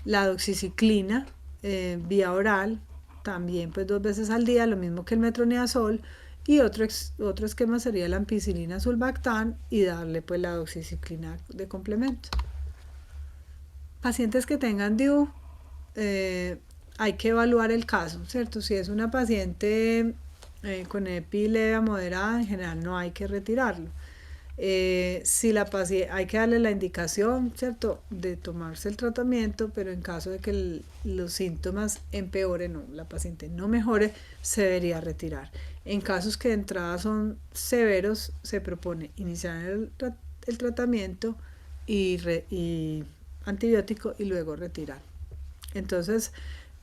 la doxiciclina vía oral, también pues 2 veces al día, lo mismo que el metronidazol, y otro esquema sería la ampicilina sulbactam y darle pues la doxiciclina de complemento. Pacientes que tengan DIU, hay que evaluar el caso, ¿cierto? Si es una paciente con EPI leve a moderada, en general no hay que retirarlo. Si la paciente, hay que darle la indicación, ¿cierto?, de tomarse el tratamiento, pero en caso de que los síntomas empeoren o la paciente no mejore, se debería retirar. En casos que de entrada son severos, se propone iniciar el tratamiento y antibiótico y luego retirar. Entonces,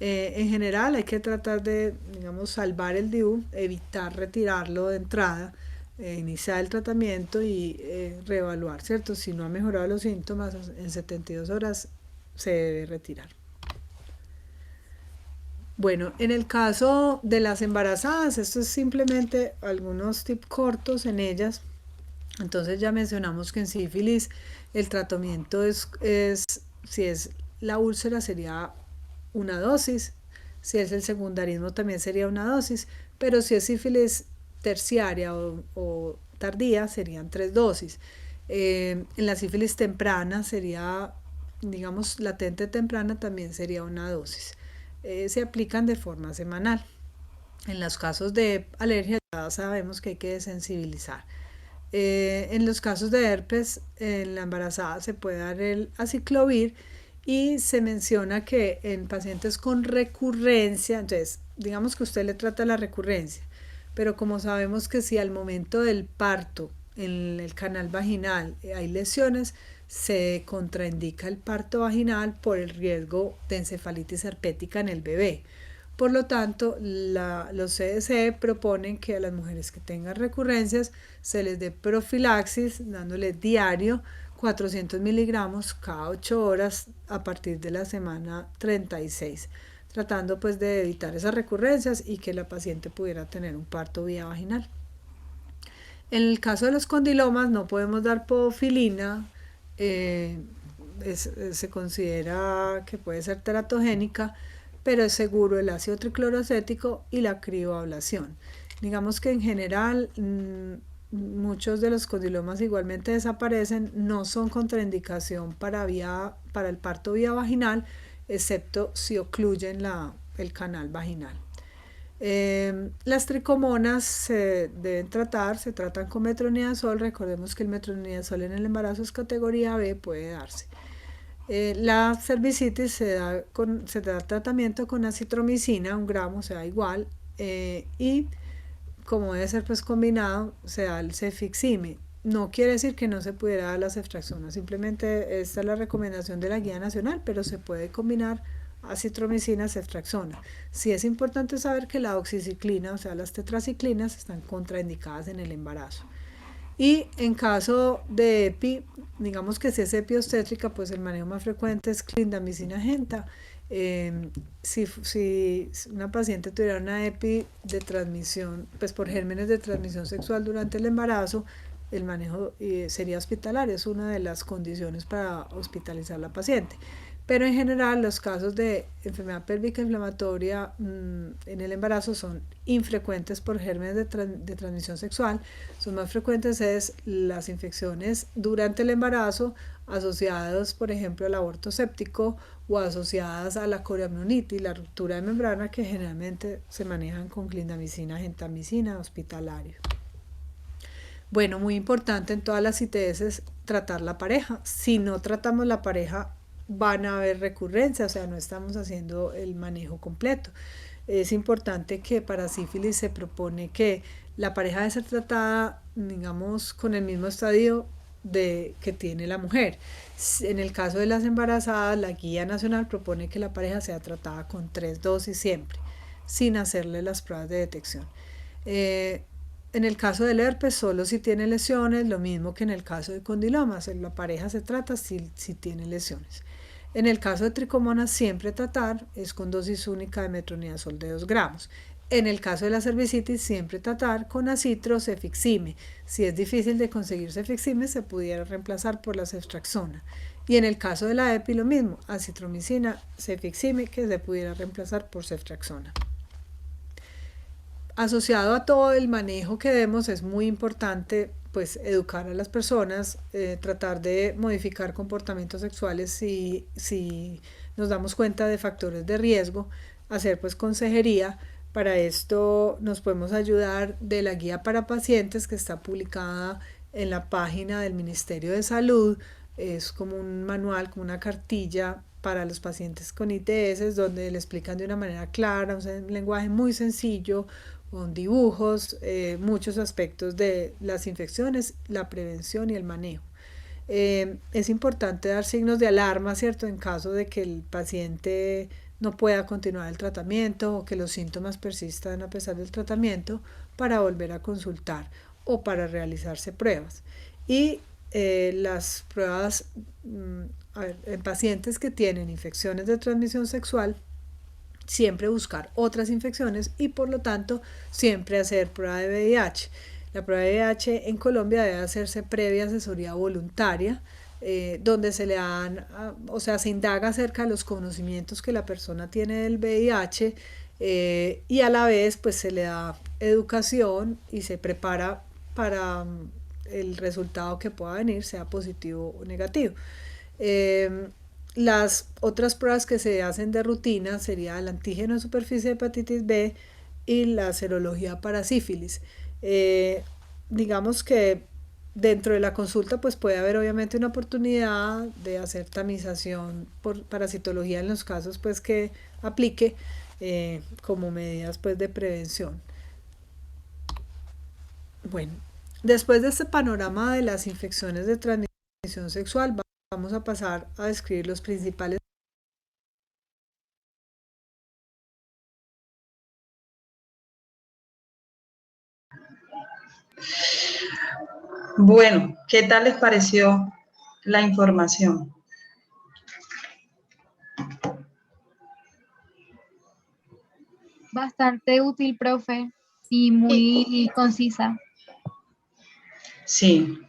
en general hay que tratar de, digamos, salvar el DIU, evitar retirarlo de entrada, iniciar el tratamiento y reevaluar, ¿cierto? Si no ha mejorado los síntomas, en 72 horas se debe retirar. Bueno, en el caso de las embarazadas, esto es simplemente algunos tips cortos en ellas. Entonces ya mencionamos que en sífilis el tratamiento si es la úlcera sería una dosis, si es el secundarismo también sería una dosis, pero si es sífilis terciaria o tardía serían 3 dosis. En la sífilis temprana sería, digamos, latente temprana también sería una dosis. Se aplican de forma semanal. En los casos de alergia ya sabemos que hay que desensibilizar. En los casos de herpes, en la embarazada se puede dar el aciclovir y se menciona que en pacientes con recurrencia, entonces digamos que usted le trata la recurrencia, pero como sabemos que si al momento del parto en el canal vaginal hay lesiones, se contraindica el parto vaginal por el riesgo de encefalitis herpética en el bebé. Por lo tanto, los CDC proponen que a las mujeres que tengan recurrencias se les dé profilaxis, dándoles diario 400 miligramos cada 8 horas a partir de la semana 36, tratando pues de evitar esas recurrencias y que la paciente pudiera tener un parto vía vaginal. En el caso de los condilomas no podemos dar podofilina, se considera que puede ser teratogénica, pero es seguro el ácido tricloroacético y la crioablación. Digamos que en general muchos de los condilomas igualmente desaparecen, no son contraindicación para el parto vía vaginal, excepto si ocluyen el canal vaginal. Las tricomonas se deben tratar, se tratan con metronidazol. Recordemos que el metronidazol en el embarazo es categoría B, puede darse. La cervicitis se da tratamiento con acitromicina, 1 gramo, o sea, igual, y como debe ser pues combinado, se da el cefixime. No quiere decir que no se pudiera dar la ceftriaxona, simplemente esta es la recomendación de la guía nacional, pero se puede combinar acitromicina, ceftriaxona. Sí es importante saber que la oxiciclina, o sea, las tetraciclinas, están contraindicadas en el embarazo. Y en caso de EPI, digamos que si es EPI obstétrica, pues el manejo más frecuente es clindamicina genta. Si una paciente tuviera una EPI de transmisión, pues por gérmenes de transmisión sexual durante el embarazo, el manejo sería hospitalario, es una de las condiciones para hospitalizar a la paciente. Pero en general los casos de enfermedad pélvica inflamatoria en el embarazo son infrecuentes por gérmenes de transmisión sexual. Son más frecuentes es las infecciones durante el embarazo asociadas, por ejemplo, al aborto séptico o asociadas a la coriamnionitis, la ruptura de membrana, que generalmente se manejan con clindamicina, gentamicina, hospitalario. Bueno, muy importante en todas las ITS tratar la pareja. Si no tratamos la pareja, van a haber recurrencias, o sea, no estamos haciendo el manejo completo. Es importante que para sífilis se propone que la pareja debe ser tratada, digamos, con el mismo estadio que tiene la mujer. En el caso de las embarazadas, la guía nacional propone que la pareja sea tratada con 3 dosis siempre, sin hacerle las pruebas de detección. En el caso del herpes, solo si tiene lesiones, lo mismo que en el caso de condilomas, la pareja se trata si tiene lesiones. En el caso de tricomonas, siempre tratar es con dosis única de metronidazol de 2 gramos. En el caso de la cervicitis, siempre tratar con acitro cefixime. Si es difícil de conseguir cefixime, se pudiera reemplazar por la ceftriaxona. Y en el caso de la EPI, lo mismo, acitromicina, cefixime, que se pudiera reemplazar por ceftriaxona. Asociado a todo el manejo que vemos, es muy importante pues educar a las personas, tratar de modificar comportamientos sexuales si nos damos cuenta de factores de riesgo, hacer pues consejería. Para esto nos podemos ayudar de la guía para pacientes que está publicada en la página del Ministerio de Salud. Es como un manual, como una cartilla para los pacientes con ITS, donde le explican de una manera clara, un lenguaje muy sencillo, con dibujos, muchos aspectos de las infecciones, la prevención y el manejo. Es importante dar signos de alarma, ¿cierto?, en caso de que el paciente no pueda continuar el tratamiento o que los síntomas persistan a pesar del tratamiento, para volver a consultar o para realizarse pruebas. Y las pruebas, en pacientes que tienen infecciones de transmisión sexual, siempre buscar otras infecciones y por lo tanto siempre hacer prueba de VIH. La prueba de VIH en Colombia debe hacerse previa asesoría voluntaria, donde se le dan, o sea, se indaga acerca de los conocimientos que la persona tiene del VIH, y a la vez pues se le da educación y se prepara para el resultado que pueda venir, sea positivo o negativo. Las otras pruebas que se hacen de rutina sería el antígeno de superficie de hepatitis B y la serología para sífilis. Digamos que dentro de la consulta pues puede haber obviamente una oportunidad de hacer tamización por parasitología en los casos pues que aplique, como medidas pues de prevención. Bueno, después de este panorama de las infecciones de transmisión sexual, vamos a pasar a describir los principales. Bueno, ¿qué tal les pareció la información? Bastante útil, profe, y muy concisa. Sí,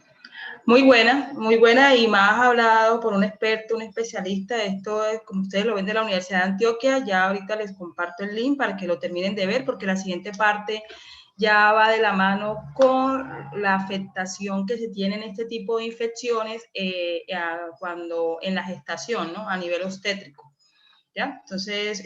muy buena y más hablado por un experto, un especialista. Esto es, como ustedes lo ven, de la Universidad de Antioquia. Ya ahorita les comparto el link para que lo terminen de ver, porque la siguiente parte ya va de la mano con la afectación que se tiene en este tipo de infecciones cuando en la gestación, ¿no?, a nivel obstétrico, ¿ya? Entonces,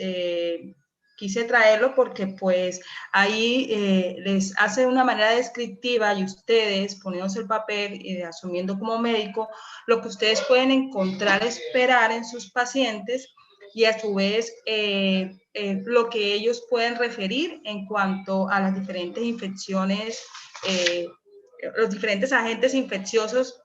quise traerlo porque pues ahí les hace de una manera descriptiva y ustedes poniéndose el papel, asumiendo como médico, lo que ustedes pueden encontrar, esperar en sus pacientes y a su vez lo que ellos pueden referir en cuanto a las diferentes infecciones, los diferentes agentes infecciosos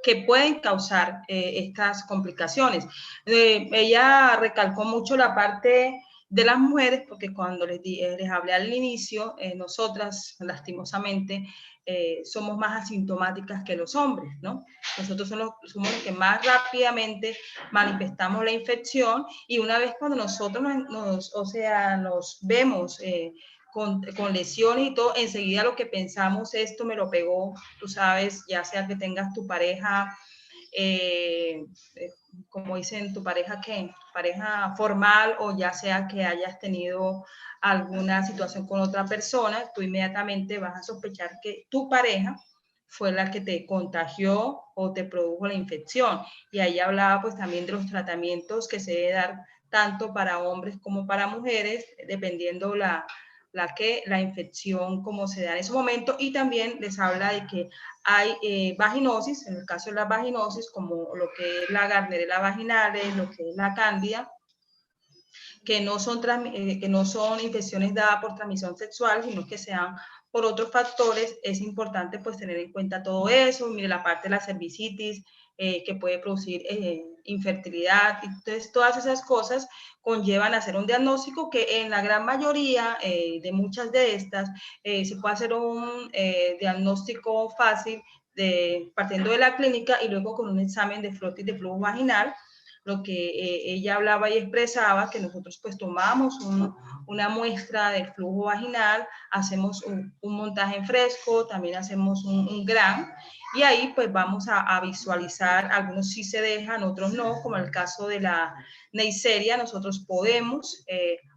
que pueden causar estas complicaciones. Ella recalcó mucho la parte de las mujeres, porque cuando les hablé al inicio, nosotras, lastimosamente, somos más asintomáticas que los hombres, ¿no? Nosotros somos los que más rápidamente manifestamos la infección y una vez cuando nosotros nos vemos con lesiones y todo, enseguida lo que pensamos, esto me lo pegó, tú sabes, ya sea que tengas tu pareja, como dicen, tu pareja, ¿qué? Pareja formal, o ya sea que hayas tenido alguna situación con otra persona, tú inmediatamente vas a sospechar que tu pareja fue la que te contagió o te produjo la infección. Y ahí hablaba pues también de los tratamientos que se debe dar tanto para hombres como para mujeres, dependiendo la infección como se da en ese momento, y también les habla de que hay vaginosis, en el caso de la vaginosis, como lo que es la Gardnerella vaginalis, lo que es la cándida, que no son infecciones dadas por transmisión sexual, sino que sean por otros factores. Es importante pues tener en cuenta todo eso. Mire, la parte de la cervicitis, que puede producir infertilidad. Entonces, todas esas cosas conllevan a hacer un diagnóstico que en la gran mayoría de muchas de estas se puede hacer un diagnóstico fácil partiendo de la clínica y luego con un examen de frotis de flujo vaginal. Lo que ella hablaba y expresaba, que nosotros pues tomamos una muestra del flujo vaginal, hacemos un montaje en fresco, también hacemos un GRAM, y ahí pues vamos a visualizar, algunos sí se dejan, otros no, como en el caso de la Neisseria, nosotros podemos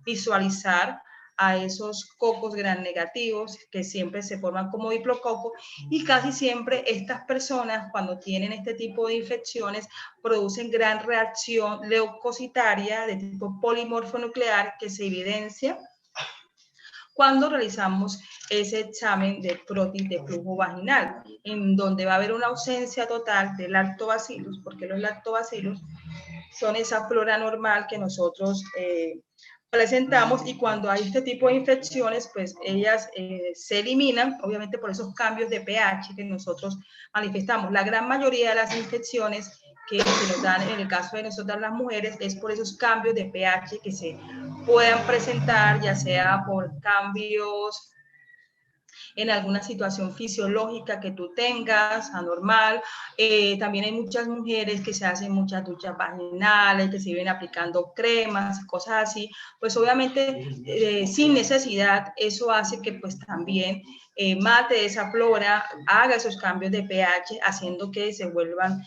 visualizar a esos cocos gram negativos que siempre se forman como diplococo, y casi siempre estas personas cuando tienen este tipo de infecciones producen gran reacción leucocitaria de tipo polimorfonuclear que se evidencia cuando realizamos ese examen de frotis de flujo vaginal, en donde va a haber una ausencia total de lactobacillus, porque los lactobacillus son esa flora normal que nosotros presentamos, y cuando hay este tipo de infecciones, pues ellas se eliminan, obviamente por esos cambios de pH que nosotros manifestamos. La gran mayoría de las infecciones que nos dan en el caso de nosotras las mujeres es por esos cambios de pH que se puedan presentar, ya sea por cambios en alguna situación fisiológica que tú tengas, anormal. También hay muchas mujeres que se hacen muchas duchas vaginales, que se viven aplicando cremas, cosas así. Pues obviamente sin necesidad, eso hace que pues también mate esa flora, haga esos cambios de pH, haciendo que se vuelvan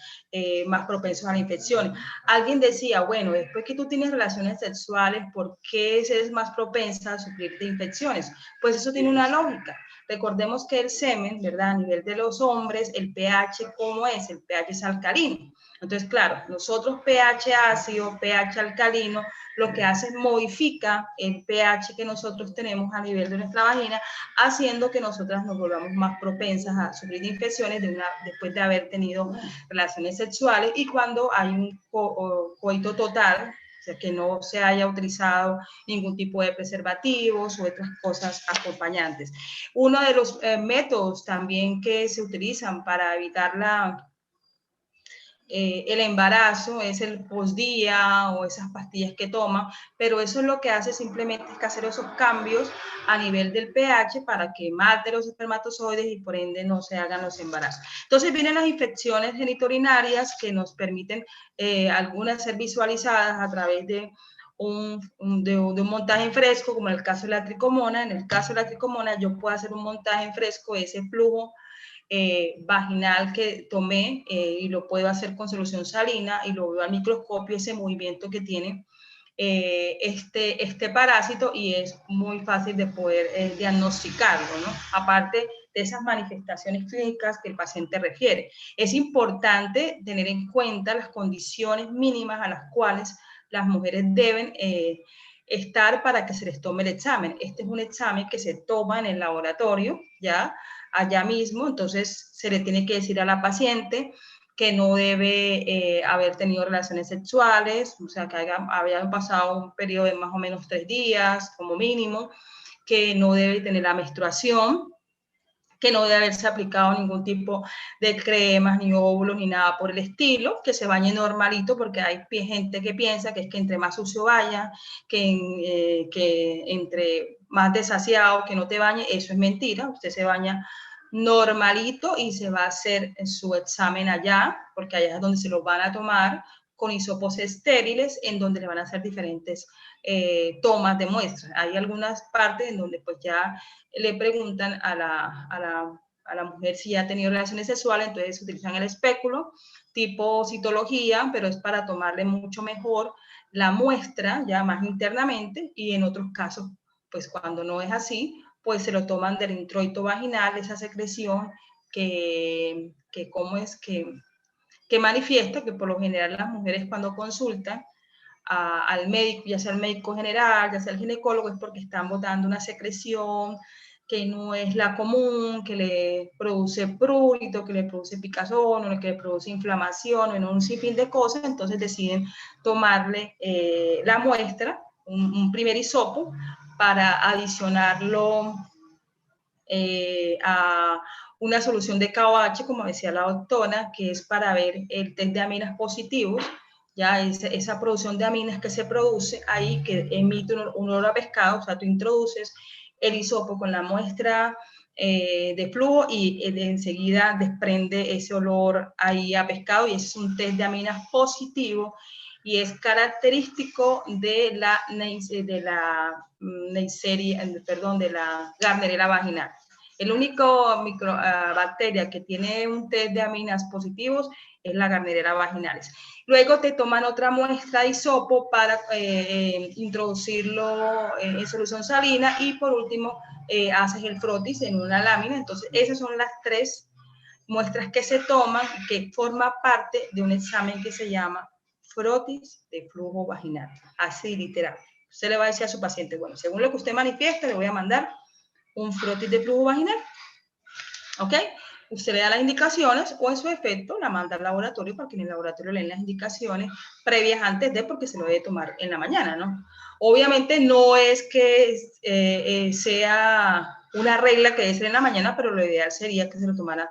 más propensos a la infección. Alguien decía, bueno, después que tú tienes relaciones sexuales, ¿por qué eres más propensa a sufrir de infecciones? Pues eso tiene una lógica. Recordemos que el semen, ¿verdad? A nivel de los hombres, el pH, ¿cómo es? El pH es alcalino. Entonces, claro, nosotros pH ácido, pH alcalino, lo que hace es modifica el pH que nosotros tenemos a nivel de nuestra vagina, haciendo que nosotras nos volvamos más propensas a sufrir infecciones después de haber tenido relaciones sexuales, y cuando hay un coito total, o sea, que no se haya utilizado ningún tipo de preservativos u otras cosas acompañantes. Uno de los métodos también que se utilizan para evitar el embarazo es el postdía o esas pastillas que toman, pero eso es lo que hace simplemente es que hacer esos cambios a nivel del pH para que mate los espermatozoides y por ende no se hagan los embarazos. Entonces vienen las infecciones genitourinarias que nos permiten algunas ser visualizadas a través de un montaje en fresco, como en el caso de la tricomona. En el caso de la tricomona yo puedo hacer un montaje en fresco de ese flujo vaginal que tomé y lo puedo hacer con solución salina y lo veo al microscopio, ese movimiento que tiene este parásito, y es muy fácil de poder diagnosticarlo, ¿no? Aparte de esas manifestaciones clínicas que el paciente refiere. Es importante tener en cuenta las condiciones mínimas a las cuales las mujeres deben estar para que se les tome el examen. Este es un examen que se toma en el laboratorio, ya, allá mismo, entonces se le tiene que decir a la paciente que no debe haber tenido relaciones sexuales, o sea, que hayan pasado un periodo de más o menos 3 días como mínimo, que no debe tener la menstruación, que no debe haberse aplicado ningún tipo de cremas, ni óvulos, ni nada por el estilo, que se bañe normalito, porque hay gente que piensa que es que entre más sucio vaya, que entre más desasiado, que no te bañe, eso es mentira, usted se baña normalito y se va a hacer su examen allá, porque allá es donde se lo van a tomar, con hisopos estériles, en donde le van a hacer diferentes tomas de muestras. Hay algunas partes en donde pues ya le preguntan a la mujer si ha tenido relaciones sexuales, entonces utilizan el espéculo, tipo citología, pero es para tomarle mucho mejor la muestra, ya más internamente, y en otros casos, pues cuando no es así, pues se lo toman del introito vaginal, esa secreción que manifiesta, que por lo general las mujeres cuando consultan al médico, ya sea el médico general, ya sea el ginecólogo, es porque están botando una secreción que no es la común, que le produce prurito, que le produce picazón, o que le produce inflamación, o en un sinfín de cosas, entonces deciden tomarle la muestra, un primer hisopo, para adicionarlo a una solución de KOH, como decía la doctora, que es para ver el test de aminas positivos, ya esa producción de aminas que se produce ahí, que emite un olor a pescado, o sea, tú introduces el hisopo con la muestra de flujo y enseguida desprende ese olor ahí a pescado, y ese es un test de aminas positivo, y es característico de la Gardnerella vaginal. El único bacteria que tiene un test de aminas positivos es la Gardnerella vaginalis. Luego te toman otra muestra de hisopo para introducirlo en solución salina, y por último haces el frotis en una lámina. Entonces esas son las 3 muestras que se toman, que forman parte de un examen que se llama frotis de flujo vaginal, así literal. Usted le va a decir a su paciente, bueno, según lo que usted manifiesta, le voy a mandar un frotis de flujo vaginal, ¿ok? Usted le da las indicaciones, o en su efecto la manda al laboratorio, para que en el laboratorio leen las indicaciones previas antes de, porque se lo debe tomar en la mañana, ¿no? Obviamente no es que sea una regla que debe ser en la mañana, pero lo ideal sería que se lo tomara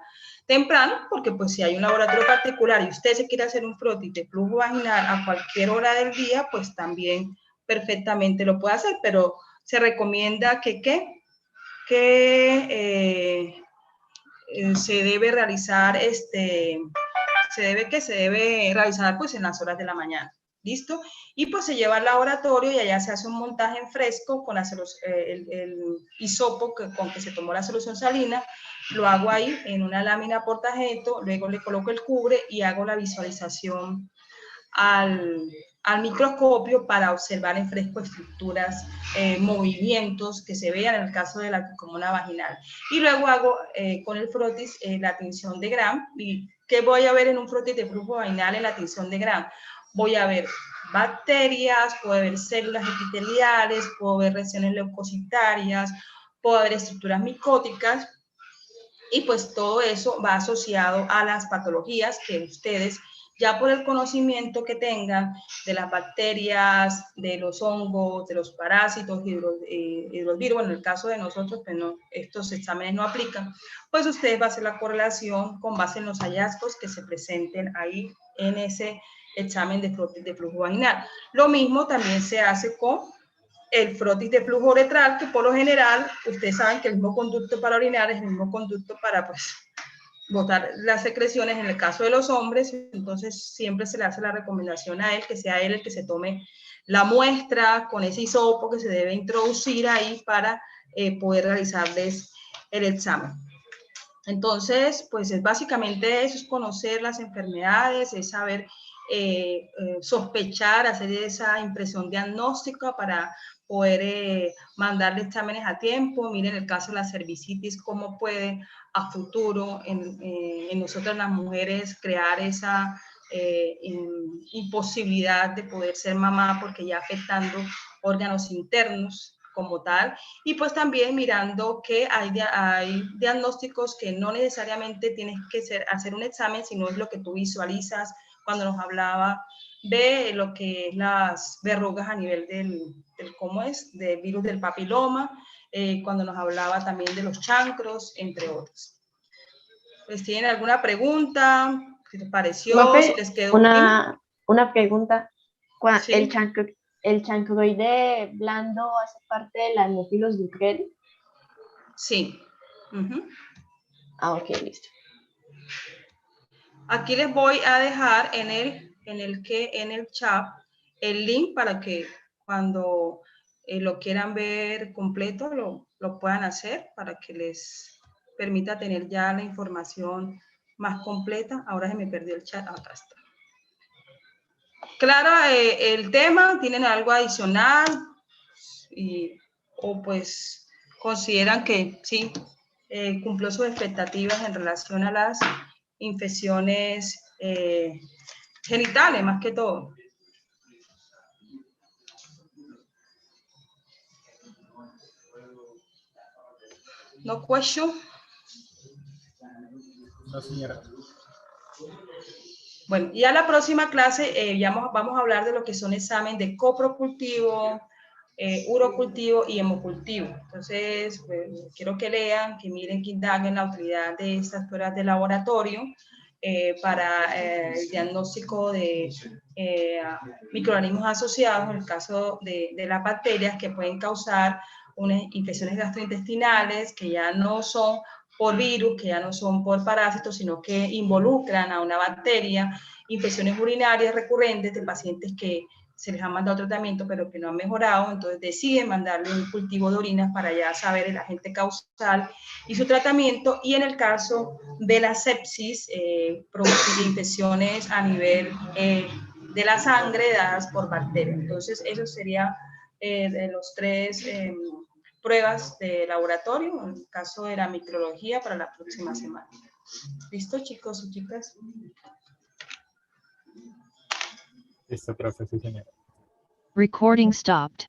temprano, porque pues si hay un laboratorio particular y usted se quiere hacer un frotis de flujo vaginal a cualquier hora del día, pues también perfectamente lo puede hacer, pero se recomienda que se debe realizar se debe realizar pues en las horas de la mañana. ¿Listo? Y pues se lleva al laboratorio y allá se hace un montaje en fresco con el hisopo con que se tomó la solución salina. Lo hago ahí en una lámina portajeto, luego le coloco el cubre y hago la visualización al microscopio para observar en fresco estructuras, movimientos que se vean en el caso de la comuna vaginal. Y luego hago con el frotis la tinción de Gram. ¿Y qué voy a ver en un frotis de flujo vaginal en la tinción de Gram? Voy a ver bacterias, puedo ver células epiteliales, puedo ver regiones leucocitarias, puedo ver estructuras micóticas, y pues todo eso va asociado a las patologías que ustedes, ya por el conocimiento que tengan de las bacterias, de los hongos, de los parásitos y de los virus, bueno, en el caso de nosotros, pues no, estos exámenes no aplican, pues ustedes va a hacer la correlación con base en los hallazgos que se presenten ahí en ese examen de flujo vaginal. Lo mismo también se hace con el frotis de flujo uretral, que por lo general, ustedes saben que el mismo conducto para orinar es el mismo conducto para pues botar las secreciones en el caso de los hombres, entonces siempre se le hace la recomendación a él, que sea él el que se tome la muestra con ese hisopo que se debe introducir ahí para poder realizarles el examen. Entonces, pues es básicamente eso, es conocer las enfermedades, es saber sospechar, hacer esa impresión diagnóstica para poder mandarle exámenes a tiempo. Miren el caso de la cervicitis, cómo puede a futuro en nosotras las mujeres crear esa imposibilidad de poder ser mamá, porque ya afectando órganos internos como tal, y pues también mirando que hay diagnósticos que no necesariamente tienes que hacer un examen, sino es lo que tú visualizas cuando nos hablaba de lo que es las verrugas a nivel del virus del papiloma, cuando nos hablaba también de los chancros, entre otros. Pues, ¿tienen alguna pregunta? ¿Qué les pareció? Profe, ¿Si les quedó? una pregunta. Sí. ¿El chancroide blando hace parte de la hemófilos ducrel? Sí. Ok, listo. Aquí les voy a dejar en el chat el link para que cuando lo quieran ver completo lo puedan hacer, para que les permita tener ya la información más completa. Ahora se me perdió el chat, acá está. Claro, el tema, ¿tienen algo adicional? O pues consideran que sí, cumplió sus expectativas en relación a las infecciones genitales, más que todo. No question. No, señora. Bueno, ya la próxima clase vamos a hablar de lo que son exámenes de coprocultivo, urocultivo y hemocultivo. Entonces, pues, quiero que lean, que miren, que indaguen la utilidad de estas pruebas de laboratorio para el diagnóstico de microorganismos asociados, en el caso de las bacterias que pueden causar unas infecciones gastrointestinales que ya no son por virus, que ya no son por parásitos, sino que involucran a una bacteria, infecciones urinarias recurrentes de pacientes que se les ha mandado tratamiento pero que no han mejorado, entonces deciden mandarle un cultivo de orinas para ya saber el agente causal y su tratamiento, y en el caso de la sepsis, producir infecciones a nivel de la sangre dadas por bacterias. Entonces, eso sería de los tres pruebas de laboratorio, en el caso de la microbiología, para la próxima semana. ¿Listo, chicos y chicas? Listo, profe, sí, señora. Recording stopped.